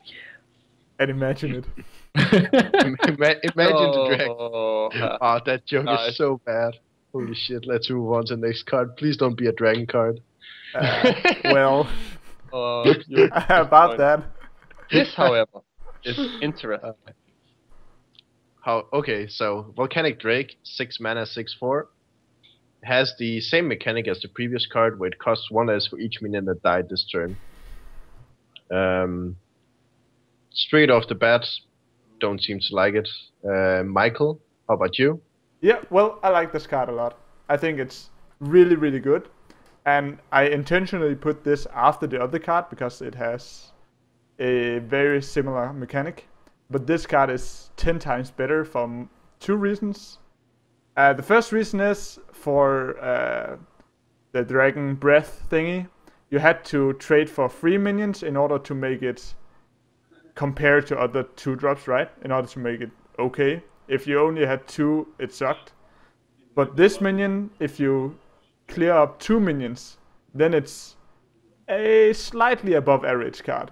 And imagine it. Imagine the dragon. Oh, That joke Nice. is so bad. Holy shit, let's move on to the next card. Please don't be a dragon card. Well, you're about that. This, however, is interesting. Okay, so Volcanic Drake, 6 mana, 6/4. Has the same mechanic as the previous card, where it costs 1 less for each minion that died this turn. Straight off the bat, don't seem to like it. Michael, how about you? Yeah, well, I like this card a lot. I think it's really, really good. And I intentionally put this after the other card because it has a very similar mechanic. But this card is 10 times better for 2 reasons. The first reason is for the Dragon Breath thingy. You had to trade for 3 minions in order to make it compare to other 2-drops, right? In order to make it okay. If you only had 2, it sucked. But this minion, if you clear up 2 minions, then it's a slightly above average card.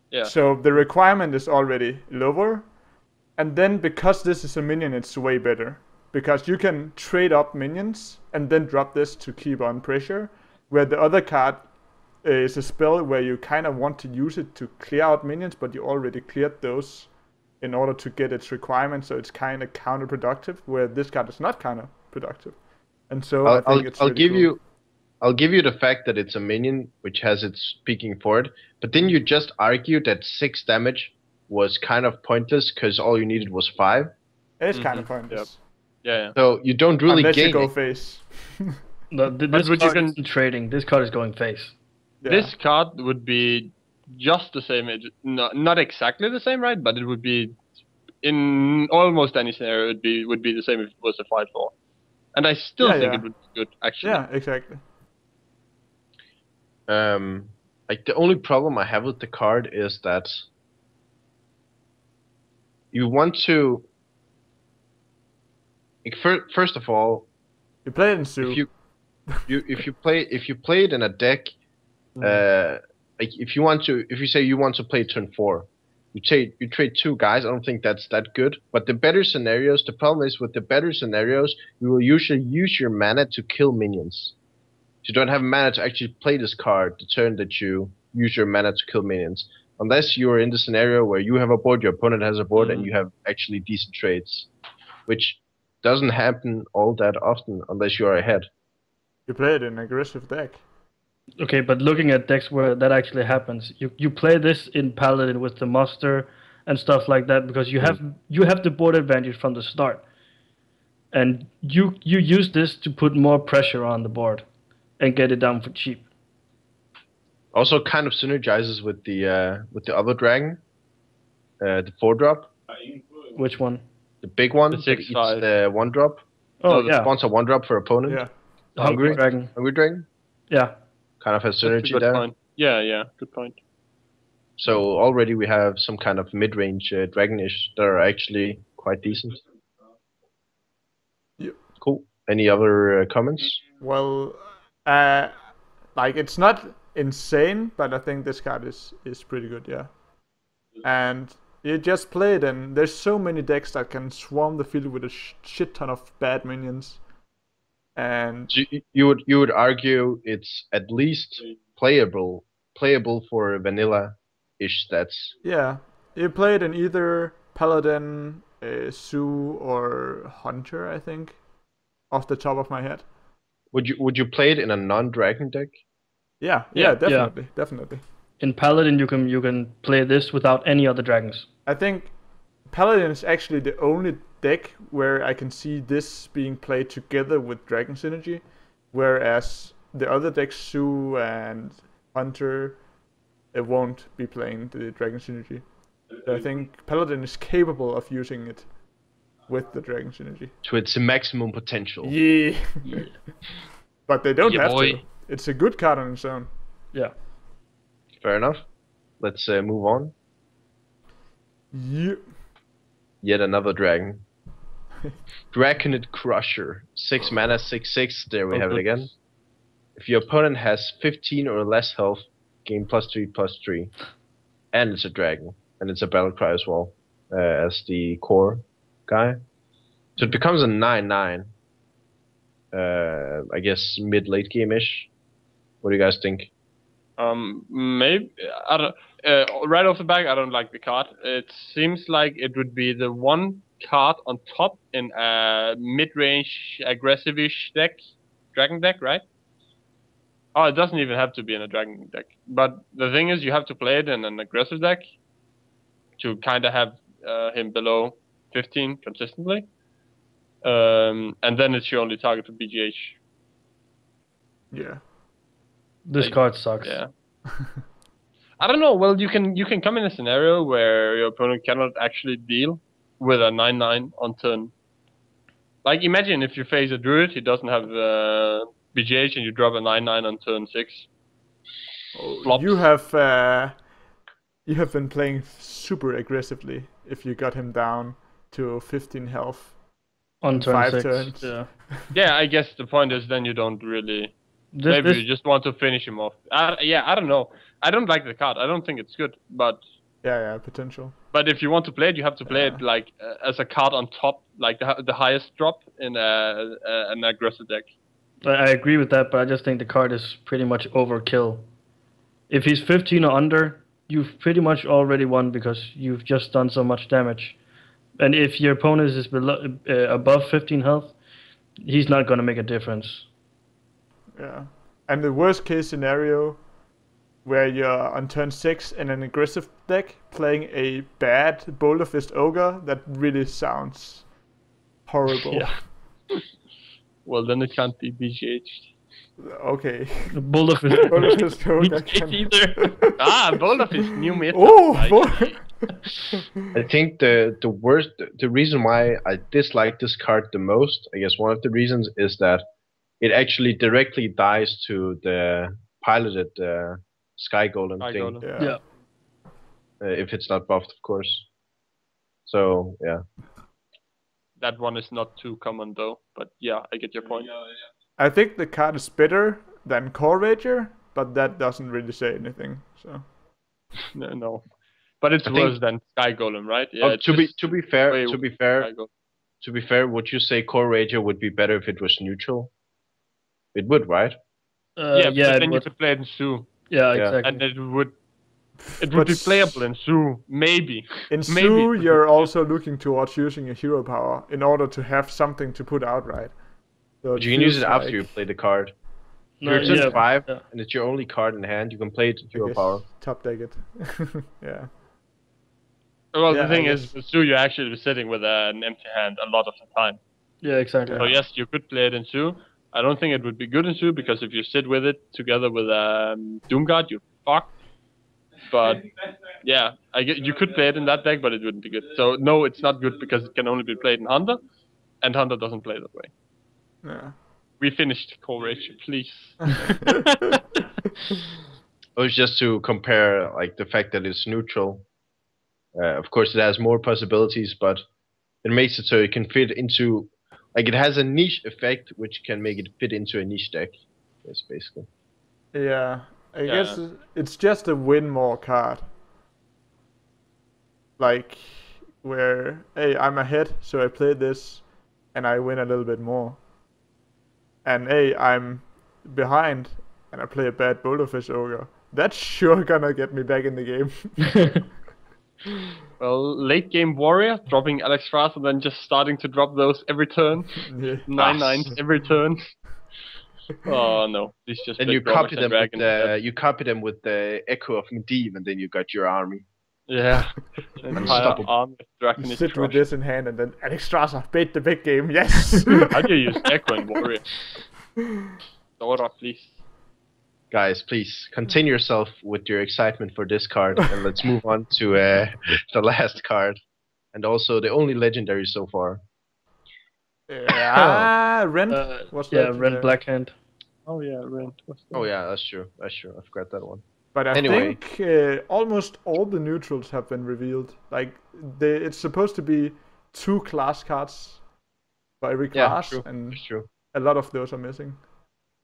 Yeah. So the requirement is already lower. And then because this is a minion, it's way better. Because you can trade up minions and then drop this to keep on pressure. Where the other card is a spell where you kind of want to use it to clear out minions, but you already cleared those in order to get its requirement. So it's kind of counterproductive, where this card is not counterproductive. And so I think it's really cool. I'll give you the fact that it's a minion which has its speaking forward, but then you just argue that 6 damage was kind of pointless because all you needed was 5. It's kind of pointless. Yeah. So you don't really Unless gain you go it. face. This card isn't trading. This card is going face. Yeah. This card would be just the same, not exactly the same, right? But it would be in almost any scenario. It would be the same if it was a 5/4, and I still think it would be good, actually. Yeah, exactly. Like the only problem I have with the card is that you want to. Like, first of all, You play it in Zoo. if you play it in a deck, like if you say you want to play turn 4, you trade 2 guys. I don't think that's that good. But the better scenarios, the problem is with the better scenarios, you will usually use your mana to kill minions. You don't have mana to actually play this card the turn that you use your mana to kill minions, unless you're in the scenario where you have a board, your opponent has a board, and you have actually decent trades, which doesn't happen all that often unless you are ahead. You play it in an aggressive deck. Okay, but looking at decks where that actually happens, you play this in Paladin with the muster and stuff like that because you have the board advantage from the start, and you use this to put more pressure on the board and get it down for cheap. Also, kind of synergizes with the other dragon, the 4-drop. Which one? The big one, The that 6/5. eats the 1-drop. Oh, The yeah. sponsor 1-drop for opponent. Yeah. Hungry Dragon. Hungry Dragon. Yeah. Kind of has That's a synergy good there. point. Yeah, good point. So already we have some kind of mid-range dragonish that are actually quite decent. Yep. Cool. Any other comments? Well, like it's not insane, but I think this card is pretty good, yeah. And you just play it, and there's so many decks that can swarm the field with a shit ton of bad minions. And So you would argue it's at least playable for vanilla-ish stats. yeah, You play it in either Paladin, Sue, or Hunter, I think, off the top of my head. Would you play it in a non-dragon deck? Yeah, Yeah. definitely. In Paladin, you can play this without any other dragons. I think Paladin is actually the only deck where I can see this being played together with Dragon Synergy, whereas the other decks, Sue and Hunter, it won't be playing the Dragon Synergy. So I think Paladin is capable of using it with the Dragon Synergy. To its maximum potential. Yeah. But they don't Yeah, have boy. to. It's a good card on its own. Yeah. Fair enough. Let's move on. Yeah. Yet another dragon. Dragonkin Crusher. 6 mana, 6/6. There we have it again. If your opponent has 15 or less health, gain +3/+3. And it's a dragon. And it's a battle cry as well. As the core guy. So it becomes a 9/9. I guess mid-late game-ish. What do you guys think? Maybe I don't. Right off the back, I don't like the card. It seems like it would be the one card on top in a mid-range aggressive-ish deck, dragon deck, right? Oh, it doesn't even have to be in a dragon deck. But the thing is, you have to play it in an aggressive deck to kind of have him below 15 consistently, and then it's your only target for BGH. Yeah. This card sucks. Yeah. I don't know. Well, you can come in a scenario where your opponent cannot actually deal with a 9/9 on turn. Like, imagine if you face a druid, he doesn't have BGH, and you drop a 9/9 on turn 6. Flops. You have been playing super aggressively if you got him down to 15 health. On turn 5 6. turns. Yeah. Yeah, I guess the point is then you don't really. Maybe you just want to finish him off. I don't know. I don't like the card. I don't think it's good, but. Yeah, potential. But if you want to play it, you have to play it like as a card on top, like the highest drop in an aggressive deck. I agree with that, but I just think the card is pretty much overkill. If he's 15 or under, you've pretty much already won because you've just done so much damage. And if your opponent is below, above 15 health, he's not going to make a difference. Yeah. And the worst case scenario where you're on turn 6 in an aggressive deck playing a bad Boulder Fist Ogre, that really sounds horrible. Yeah. Well, then it can't be BGH. Okay. Boulder Fist. Boulder Fist Ogre BGH either. Boulder Fist, new meta. Oh! I think the reason why I dislike this card the most, I guess one of the reasons, is that it actually directly dies to the piloted Sky Golem thing. Yeah. If it's not buffed, of course. So, yeah. That one is not too common though, but yeah, I get your point. I think the card is better than Core Rager, but that doesn't really say anything. So. No. But it's worse than Sky Golem, right? Yeah. To be fair, would you say Core Rager would be better if it was neutral? It would, right? But then you could play it in Sue. Yeah, exactly. And it would be playable in Sue, maybe. In Sue, you're also looking towards using a hero power in order to have something to put out, right? So but you can use it after you play the card. No, if you're 5 and it's your only card in hand, you can play it hero power. Top deck it. Yeah. Well, the thing is, with Sue, you're actually sitting with an empty hand a lot of the time. Yeah, exactly. So yes, you could play it in Sue. I don't think it would be good in Sue, because if you sit with it together with Doomguard, you're fucked. But yeah, you could play it in that deck, but it wouldn't be good. So no, it's not good because it can only be played in Hunter, and Hunter doesn't play that way. Yeah. We finished Core Rage, please. It was just to compare, like, the fact that it's neutral. Of course, it has more possibilities, but it makes it so it can fit into, like, it has a niche effect which can make it fit into a niche deck. Yes, basically. Yeah, I guess it's just a win more card. Like, where, hey, I'm ahead, so I play this, and I win a little bit more. And hey, I'm behind, and I play a bad Boulder Fish Ogre. That's sure gonna get me back in the game. Well, late game warrior, dropping Alex Frost and then just starting to drop those every turn. Yeah. 9/9 every turn. Oh no, please just And play you Grommash copy and them with Dragon. you copy them with the Echo of Medivh, and then you got your army. Yeah. An entire Unstoppable. arm with Dragon You is sit with crushed. this in hand and then Alex Strasser bait the big game. Yes. How do you use Echo and Warrior? Dora, please. Guys, please continue yourself with your excitement for this card, and let's move on to the last card, and also the only legendary so far. Rent. Was Yeah, legendary. Rent Blackhand. Oh yeah, Rent. Oh yeah, that's true. That's true. I forgot that one. But I Anyway. think almost all the neutrals have been revealed. Like it's supposed to be 2 class cards for every Yeah, class, true. and That's true. a lot of those are missing.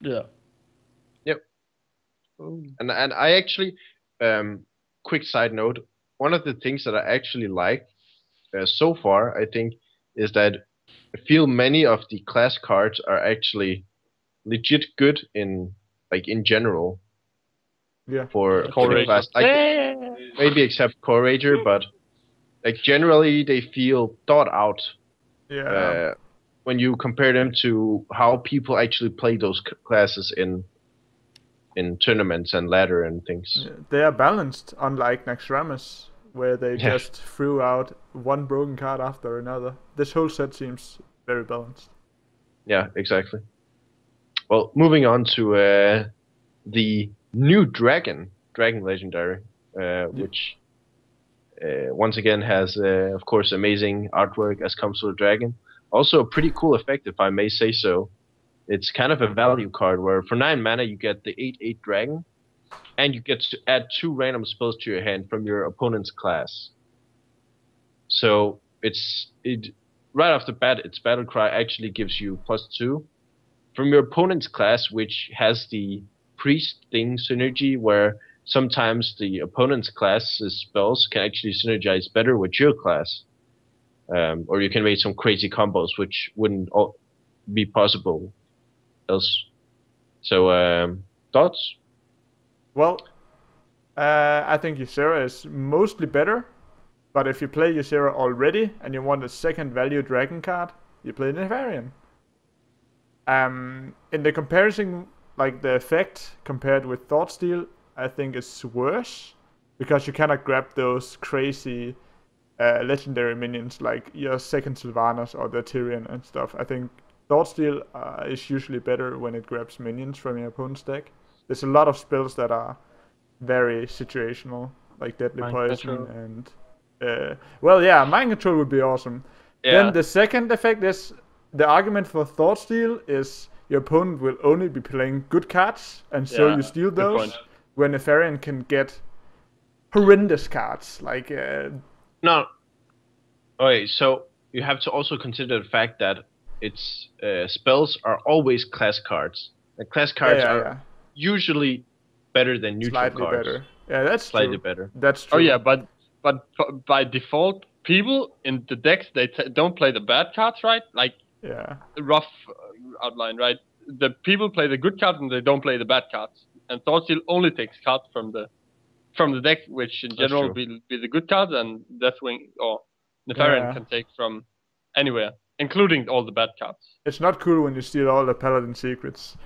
Yeah. And I actually, quick side note, one of the things that I actually like so far, I think, is that I feel many of the class cards are actually legit good in general Yeah. for the Core class. Like, maybe except Core Rager, but like generally they feel thought out Yeah. when you compare them to how people actually play those classes in tournaments and ladder and things. Yeah, they are balanced, unlike Naxxramas, where they Yeah. just threw out one broken card after another. This whole set seems very balanced. Yeah, exactly. Well, moving on to the new Dragon Legendary, which once again has, of course, amazing artwork as comes to the Dragon. Also, a pretty cool effect, if I may say so. It's kind of a value card where for 9 mana you get the 8/8 Dragon, and you get to add 2 random spells to your hand from your opponent's class. So right off the bat, its battle cry actually gives you +2 from your opponent's class, which has the priest thing synergy, where sometimes the opponent's class's spells can actually synergize better with your class, or you can make some crazy combos which wouldn't be possible else. So thoughts? Well, I think Ysera is mostly better, but if you play Ysera already and you want a second value dragon card, you play Nefarian. In the comparison, like the effect compared with Thoughtsteel, I think it's worse because you cannot grab those crazy legendary minions like your second Sylvanas or the Tyrion and stuff. I think Thoughtsteel is usually better when it grabs minions from your opponent's deck. There's a lot of spells that are very situational, like Deadly Mind Poison Control. and Mind Control would be awesome. Yeah. Then the second effect is the argument for Thoughtsteel is your opponent will only be playing good cards, and so Yeah, you steal good those. point. When Nefarian can get horrendous cards like No. Okay, so you have to also consider the fact that its spells are always class cards. And class cards are usually better than neutral slightly cards. better. Yeah, that's Slightly true. better. That's true. Oh yeah, but by default, people in the decks they don't play the bad cards, right? Like Yeah. rough outline, right? The people play the good cards and they don't play the bad cards. And Thoughtsteel only takes cards from the deck, which in general true. will be the good cards, and Deathwing or Nefarian Yeah. can take from anywhere, including all the bad cards. It's not cool when you steal all the Paladin secrets.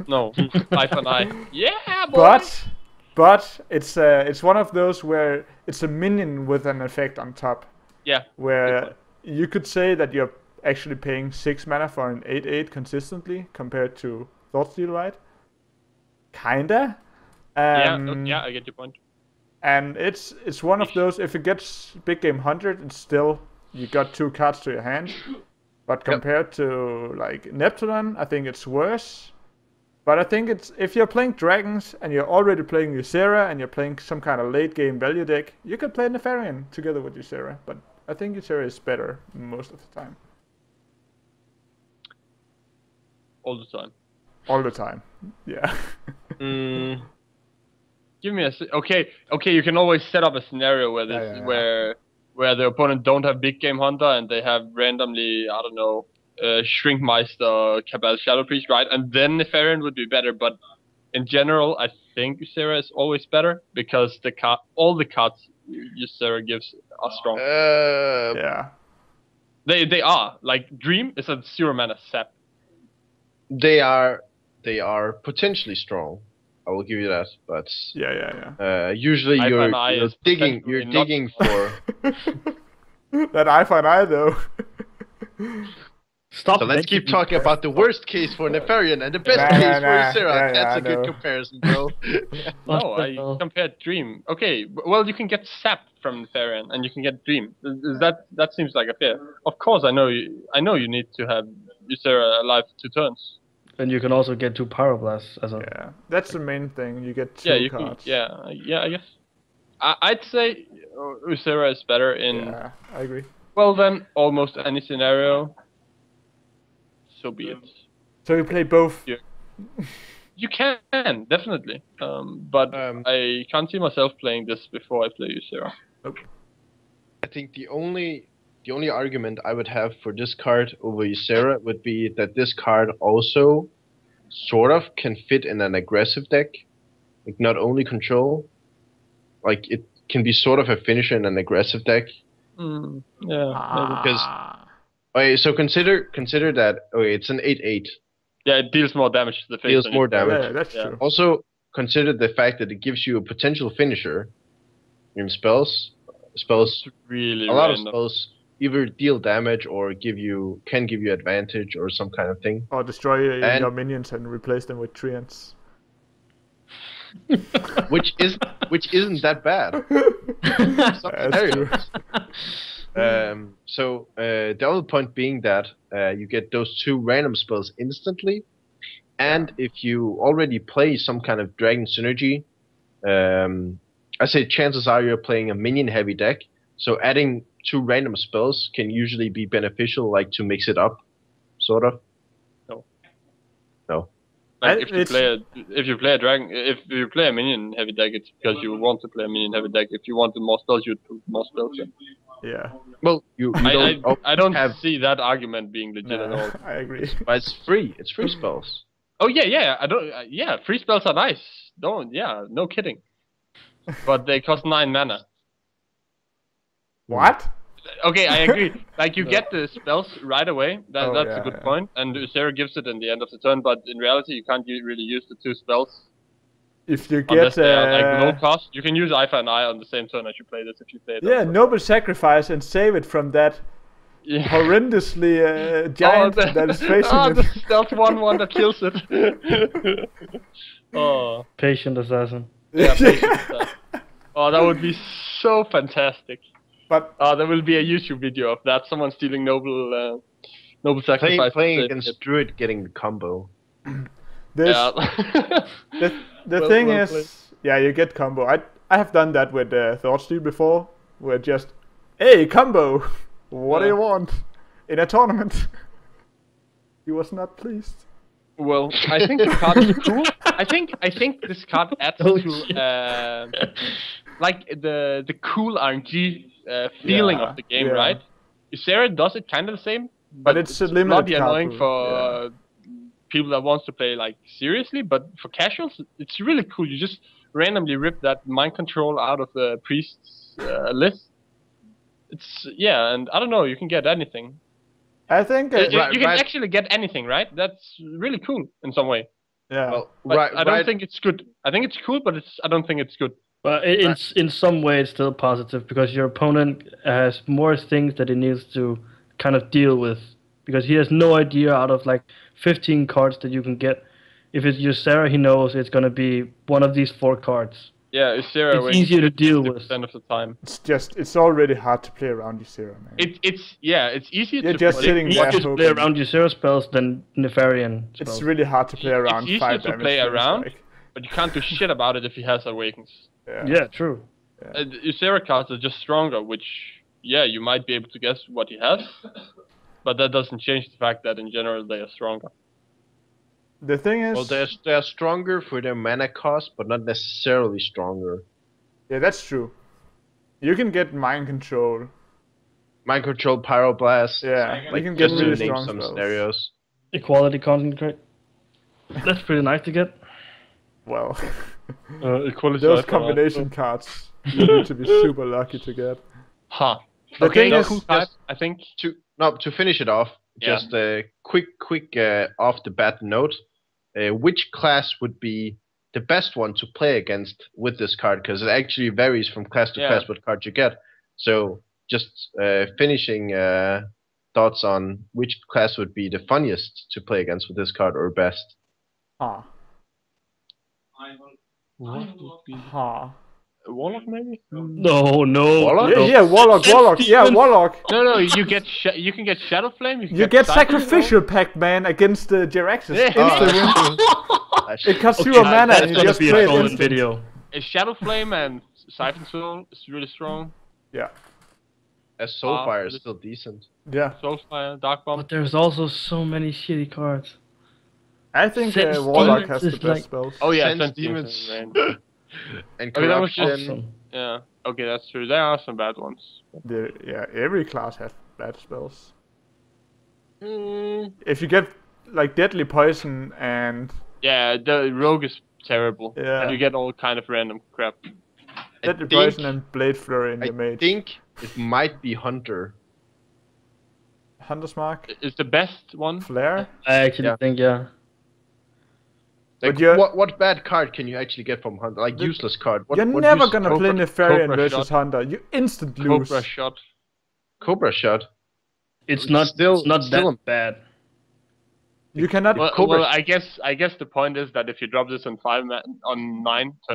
No, eye for an eye. Yeah, boy. But it's one of those where it's a minion with an effect on top. Yeah. Where you could say that you're actually paying 6 mana for an 8/8 consistently compared to Thoughtsteel, right? Kinda. Yeah, I get your point. And it's one of those, if it gets big game 100, it's still, you got 2 cards to your hand. But compared to like Neptune, I think it's worse. But I think it's, if you're playing dragons and you're already playing Ysera and you're playing some kind of late game value deck, you can play Nefarian together with Ysera. But I think Ysera is better most of the time. All the time. All the time. Yeah. Give me okay. You can always set up a scenario where where the opponent don't have big game hunter and they have randomly, I don't know, Shrinkmeister, Cabal Shadow Priest, right? And then Nefarian would be better, but in general, I think Ysera is always better because all the cards Ysera gives are strong. Yeah. They are like Dream is a 0 mana sap. They are potentially strong. I will give you that, but Yeah. usually Eye for an eye you're is digging potentially not digging for. That eye for an eye, though. Stop. So let's keep talking about the worst case for Nefarian and the best Nah, case nah, for nah. Ysera. Yeah, That's I a good know. comparison, bro. No, the I hell? compared Dream. Okay, well you can get Sap from Nefarian, and you can get Dream. That seems like a fair. Of course, I know you need to have Ysera alive 2 turns. And you can also get 2 Pyroblasts as a. Yeah, that's the main thing. You get 2 Yeah, you cards. can. Yeah, I guess. I'd say Ysera is better in. Yeah, I agree. Well, then almost any scenario. So be it. So you play both. Yeah. You can definitely, but I can't see myself playing this before I play Ysera. I think the only argument I would have for this card over Ysera would be that this card also sort of can fit in an aggressive deck, like not only control, like it can be sort of a finisher in an aggressive deck. Yeah, maybe. Because okay, so consider that it's an 8/8. Yeah, it deals more damage to the face. Deals than more you play. damage. Yeah, that's true. Also consider the fact that it gives you a potential finisher in spells. Spells Really a lot of random. spells either deal damage or can give you advantage or some kind of thing. Or destroy And- your minions and replace them with treants. Which isn't that bad. Some That's true. scenarios. So the other point being that you get those 2 random spells instantly, and if you already play some kind of dragon synergy, I say chances are you're playing a minion heavy deck. So adding 2 random spells can usually be beneficial, like to mix it up, sort of. No. Like if you play a minion heavy deck, it's because you want to play a minion heavy deck. If you want more spells, you put more spells. Yeah. Yeah. Well, you don't. I don't have. see that argument being legit at all. I agree. But it's free. It's free spells. Oh yeah. I don't. Free spells are nice. No kidding. But they cost 9 mana. What? Okay, I agree. Like you get the spells right away. That's a good yeah. point. And Ysera gives it in the end of the turn. But in reality, you can't really use the 2 spells If you unless get they are like low cost. You can use Eye for an Eye on the same turn as you play this if you play it. yeah, noble sacrifice and save it from that Yeah. horrendously giant that is facing the it. stealth 1/1 that kills it. Oh. Patient assassin. Yeah, patient. Oh, that would be so fantastic. But There will be a YouTube video of that. Someone stealing noble sacrifice. Playing against Druid, getting the combo. this Yeah. the Well- thing well is, played. yeah, you get combo. I have done that with Thoughtstream before, where just, hey, combo, what do Yeah. you want? In a tournament. He was not pleased. Well, I think the card is cool. I think this card adds Oh, to like the cool RNG feeling Yeah, of the game, yeah. right? Ysera does it kind of the same, But it's a limited bloody card annoying pool, for people that wants to play like seriously. But for casuals, it's really cool. You just randomly rip that mind control out of the priest's list. It's and I don't know. You can get anything. I think, You can right. actually get anything, right? That's really cool in some way. yeah. Well, But I don't think it's good. I think it's cool, but I don't think it's good. But it's in some way it's still positive because your opponent has more things that he needs to kind of deal with because he has no idea out of like 15 cards that you can get. If it's Ysera, he knows it's gonna be one of these 4 cards. Yeah, Ysera It's easier to deal with. 60% of the time. It's already hard to play around Ysera, man. It's easier You're to just play. sitting You there just play hoping. around Ysera spells than Nefarian spells. It's really hard to play around easier 5 to damage. play things, around. like. But you can't do shit about it if he has Awakens. Yeah, true. Ysera cards are just stronger, which you might be able to guess what he has, but that doesn't change the fact that in general they are stronger. The thing is, Well, they're stronger for their mana cost, but not necessarily stronger. yeah, that's true. You can get mind control. Mind control, pyroblast. Yeah, like you can get just really to name strong some spells. scenarios. Equality concentrate. That's pretty nice to get. Well, Equality Those Striker, combination cards you need to be super lucky to get. Huh. The Okay, thing is, cool type, I think. To finish it off, Yeah. just a quick off the bat note. Which class would be the best one to play against with this card? Because it actually varies from class to class what card you get. So just finishing thoughts on which class would be the funniest to play against with this card or best. Huh. What would be Huh. Warlock maybe? No. Warlock? Yeah, Warlock. Yeah, Warlock. No, you can get Shadow Flame. You get Sacrificial Pact, man, against the Jiraxis. Yeah. It costs Okay, 2 mana and that's you gonna just be play a it trolling instant. video. A Shadow Flame and Siphon Soul is really strong. Yeah. As Soulfire is still decent. Yeah. Soulfire, Dark Bomb. But there's also so many shitty cards. I think Sense Warlock Demons has the is best like- spells. Oh yeah, Sense Sense Demons. Demons. And Okay, that was Corruption. just- Awesome. Yeah. Okay, that's true. There are some bad ones. Yeah, every class has bad spells. Mm, If you get like Deadly Poison and yeah, the Rogue is terrible. Yeah. And you get all kind of random crap. Deadly think- Poison and Blade Flurry in I your mage. think it might be Hunter. Hunter's Mark, Is the best one? Flare. I actually think, yeah. Like, But you're- what bad card can you actually get from Hunter? Like, useless card. What, You're what never use- gonna play Cobra- Nefarian Cobra versus Shot. Hunter. You instant lose. Cobra Shot. Cobra Shot. It's not Still- it's not still that bad. You cannot. Well, Cobra- I guess the point is that if you drop this on turn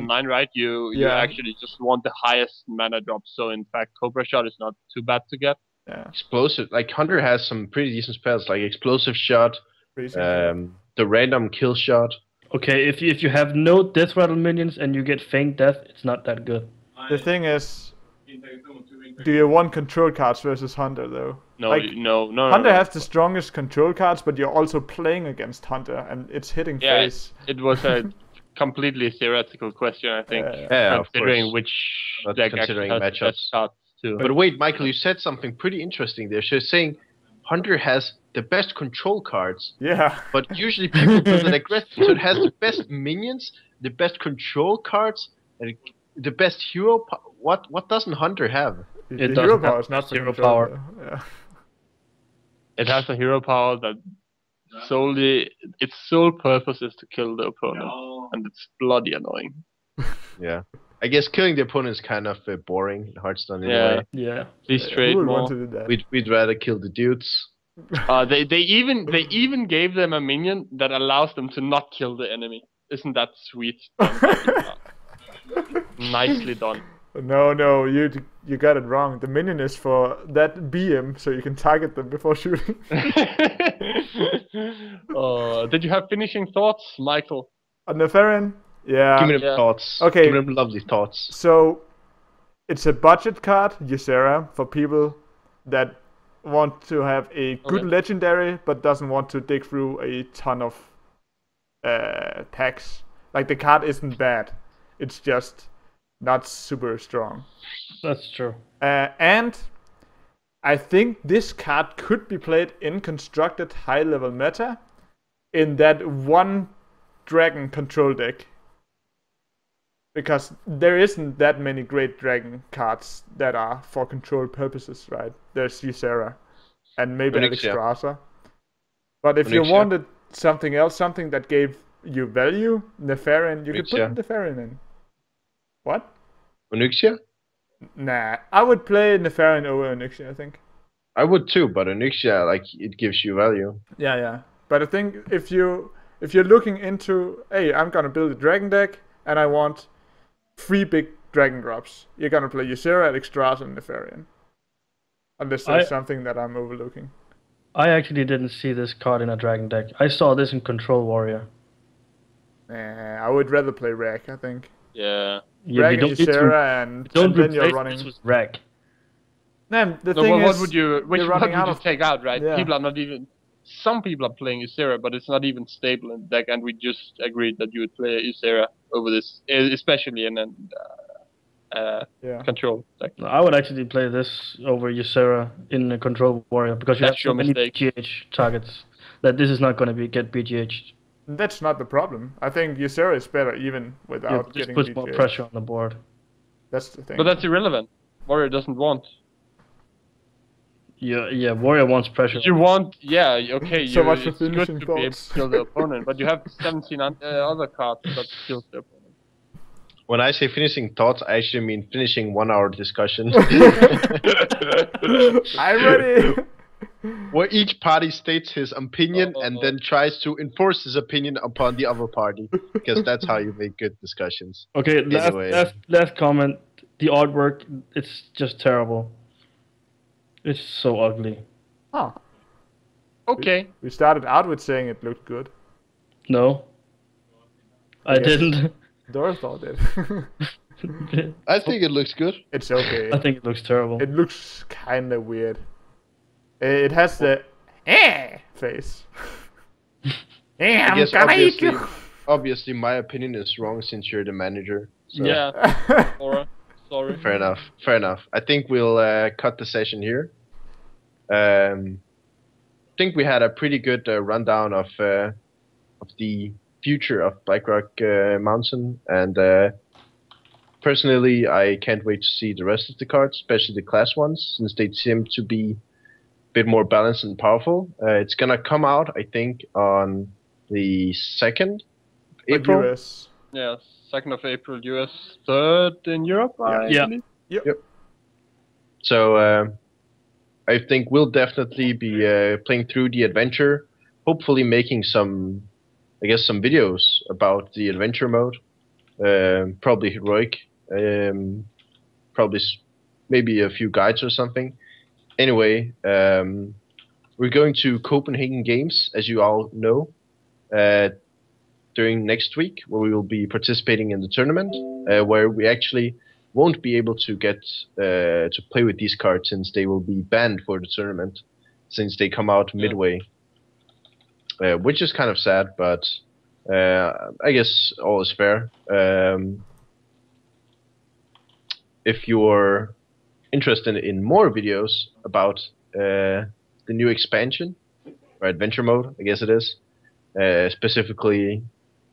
9, right, you Yeah. actually just want the highest mana drop. So in fact, Cobra Shot is not too bad to get. Yeah. Explosive. Like, Hunter has some pretty decent spells, like Explosive Shot, Freezing. the random Kill Shot. Okay, if you have no Death Rattle minions and you get Feint Death, it's not that good. The thing is, do you want control cards versus Hunter though? No, Like, no. Hunter no. has the strongest control cards, but you're also playing against Hunter, and it's hitting Yeah, face. It was a completely theoretical question, I think. Yeah, of considering course. which Not deck considering actually has matchups. best cards too. But wait, Michael, you said something pretty interesting there. So you're saying Hunter has the best control cards, Yeah. but usually people build an aggressive, so it has the best minions, the best control cards, and the best hero. What doesn't Hunter have? The It hero doesn't power have is not for hero control, power. though. Yeah. It has a hero power that its sole purpose is to kill the opponent, and it's bloody annoying. Yeah, I guess killing the opponent is kind of boring in Hearthstone Yeah. anyway. Yeah. Please Who trade would more. want to do that? We'd rather kill the dudes. They even gave them a minion that allows them to not kill the enemy. Isn't that sweet? Nicely done. No, you got it wrong. The minion is for that BM, so you can target them before shooting. Did you have finishing thoughts, Michael? On Nefarian? Yeah. Give me them Yeah. thoughts. Okay. Give me them lovely thoughts. So, it's a budget card, Ysera, for people that want to have a good Okay. legendary, but doesn't want to dig through a ton of packs. Like, the card isn't bad. It's just not super strong. That's true. And I think this card could be played in constructed high-level meta in that one dragon control deck. Because there isn't that many great dragon cards that are for control purposes, right? There's Ysera and maybe Onyxia. Alexstrasza. But if you Onyxia. wanted something else, something that gave you value, Nefarian, you could Onyxia. put Nefarian in. What? Onyxia? Nah, I would play Nefarian over Onyxia, I think. I would too, but Onyxia, like, it gives you value. Yeah. But I think if you're looking into, hey, I'm gonna build a dragon deck and I want 3 big dragon drops, you're gonna play Ysera, Alexstrasza, and Nefarian. Unless there's something that I'm overlooking. I actually didn't see this card in a dragon deck. I saw this in Control Warrior. I would rather play Rack, I think. Yeah. Yeah, Rack we and don't, Ysera, and don't then you're replace running. this with Rack. Nah, the No, thing what is, would you you're running out of. take out, right? Yeah. People are not even. Some people are playing Ysera, but it's not even stable in the deck, and we just agreed that you would play Ysera over this, especially in an Yeah. control deck. I would actually play this over Ysera in a Control Warrior because you That's have so your many mistake. BGH targets that this is not going to get BGH'd. That's not the problem. I think Ysera is better even Yeah, without just getting puts more BGA. pressure on the board. That's the thing. But that's irrelevant. Warrior doesn't want. Yeah, Warrior wants pressure. You want, yeah, okay. So much for it's good finishing to be able thoughts. to kill the opponent, but you have 17 other cards that kills the opponent. When I say finishing thoughts, I actually mean finishing 1 hour discussion. I'm ready. Where each party states his opinion and then tries to enforce his opinion upon the other party. Because that's how you make good discussions. Okay, Anyway. last comment. The artwork, it's just terrible. It's so ugly. Huh. Okay. We started out with saying it looked good. No. I Yes. didn't. Dorthor did. I think it looks good. It's okay. I think it looks terrible. It looks kind of weird. It has the face. I guess gonna eat you. obviously my opinion is wrong since you're the manager. So. Yeah. Or, sorry. Fair enough. I think we'll cut the session here. I think we had a pretty good rundown of the future of Blackrock Mountain, and personally, I can't wait to see the rest of the cards, especially the class ones, since they seem to be a bit more balanced and powerful. It's gonna come out, I think, on the 2nd April. US. Yeah, 2nd of April, US, 3rd in Europe, I Yeah. believe. Yep. So I think we'll definitely be playing through the adventure, hopefully making some videos about the adventure mode, probably heroic, maybe a few guides or something. Anyway, we're going to Copenhagen Games, as you all know, during next week, where we will be participating in the tournament, where we actually won't be able to get to play with these cards since they will be banned for the tournament, since they come out midway, which is kind of sad, but I guess all is fair. If you're interested in more videos about the new expansion or adventure mode, I guess it is, specifically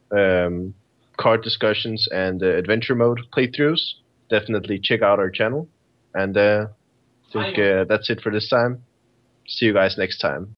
card discussions and adventure mode playthroughs, definitely check out our channel. And I think that's it for this time. See you guys next time.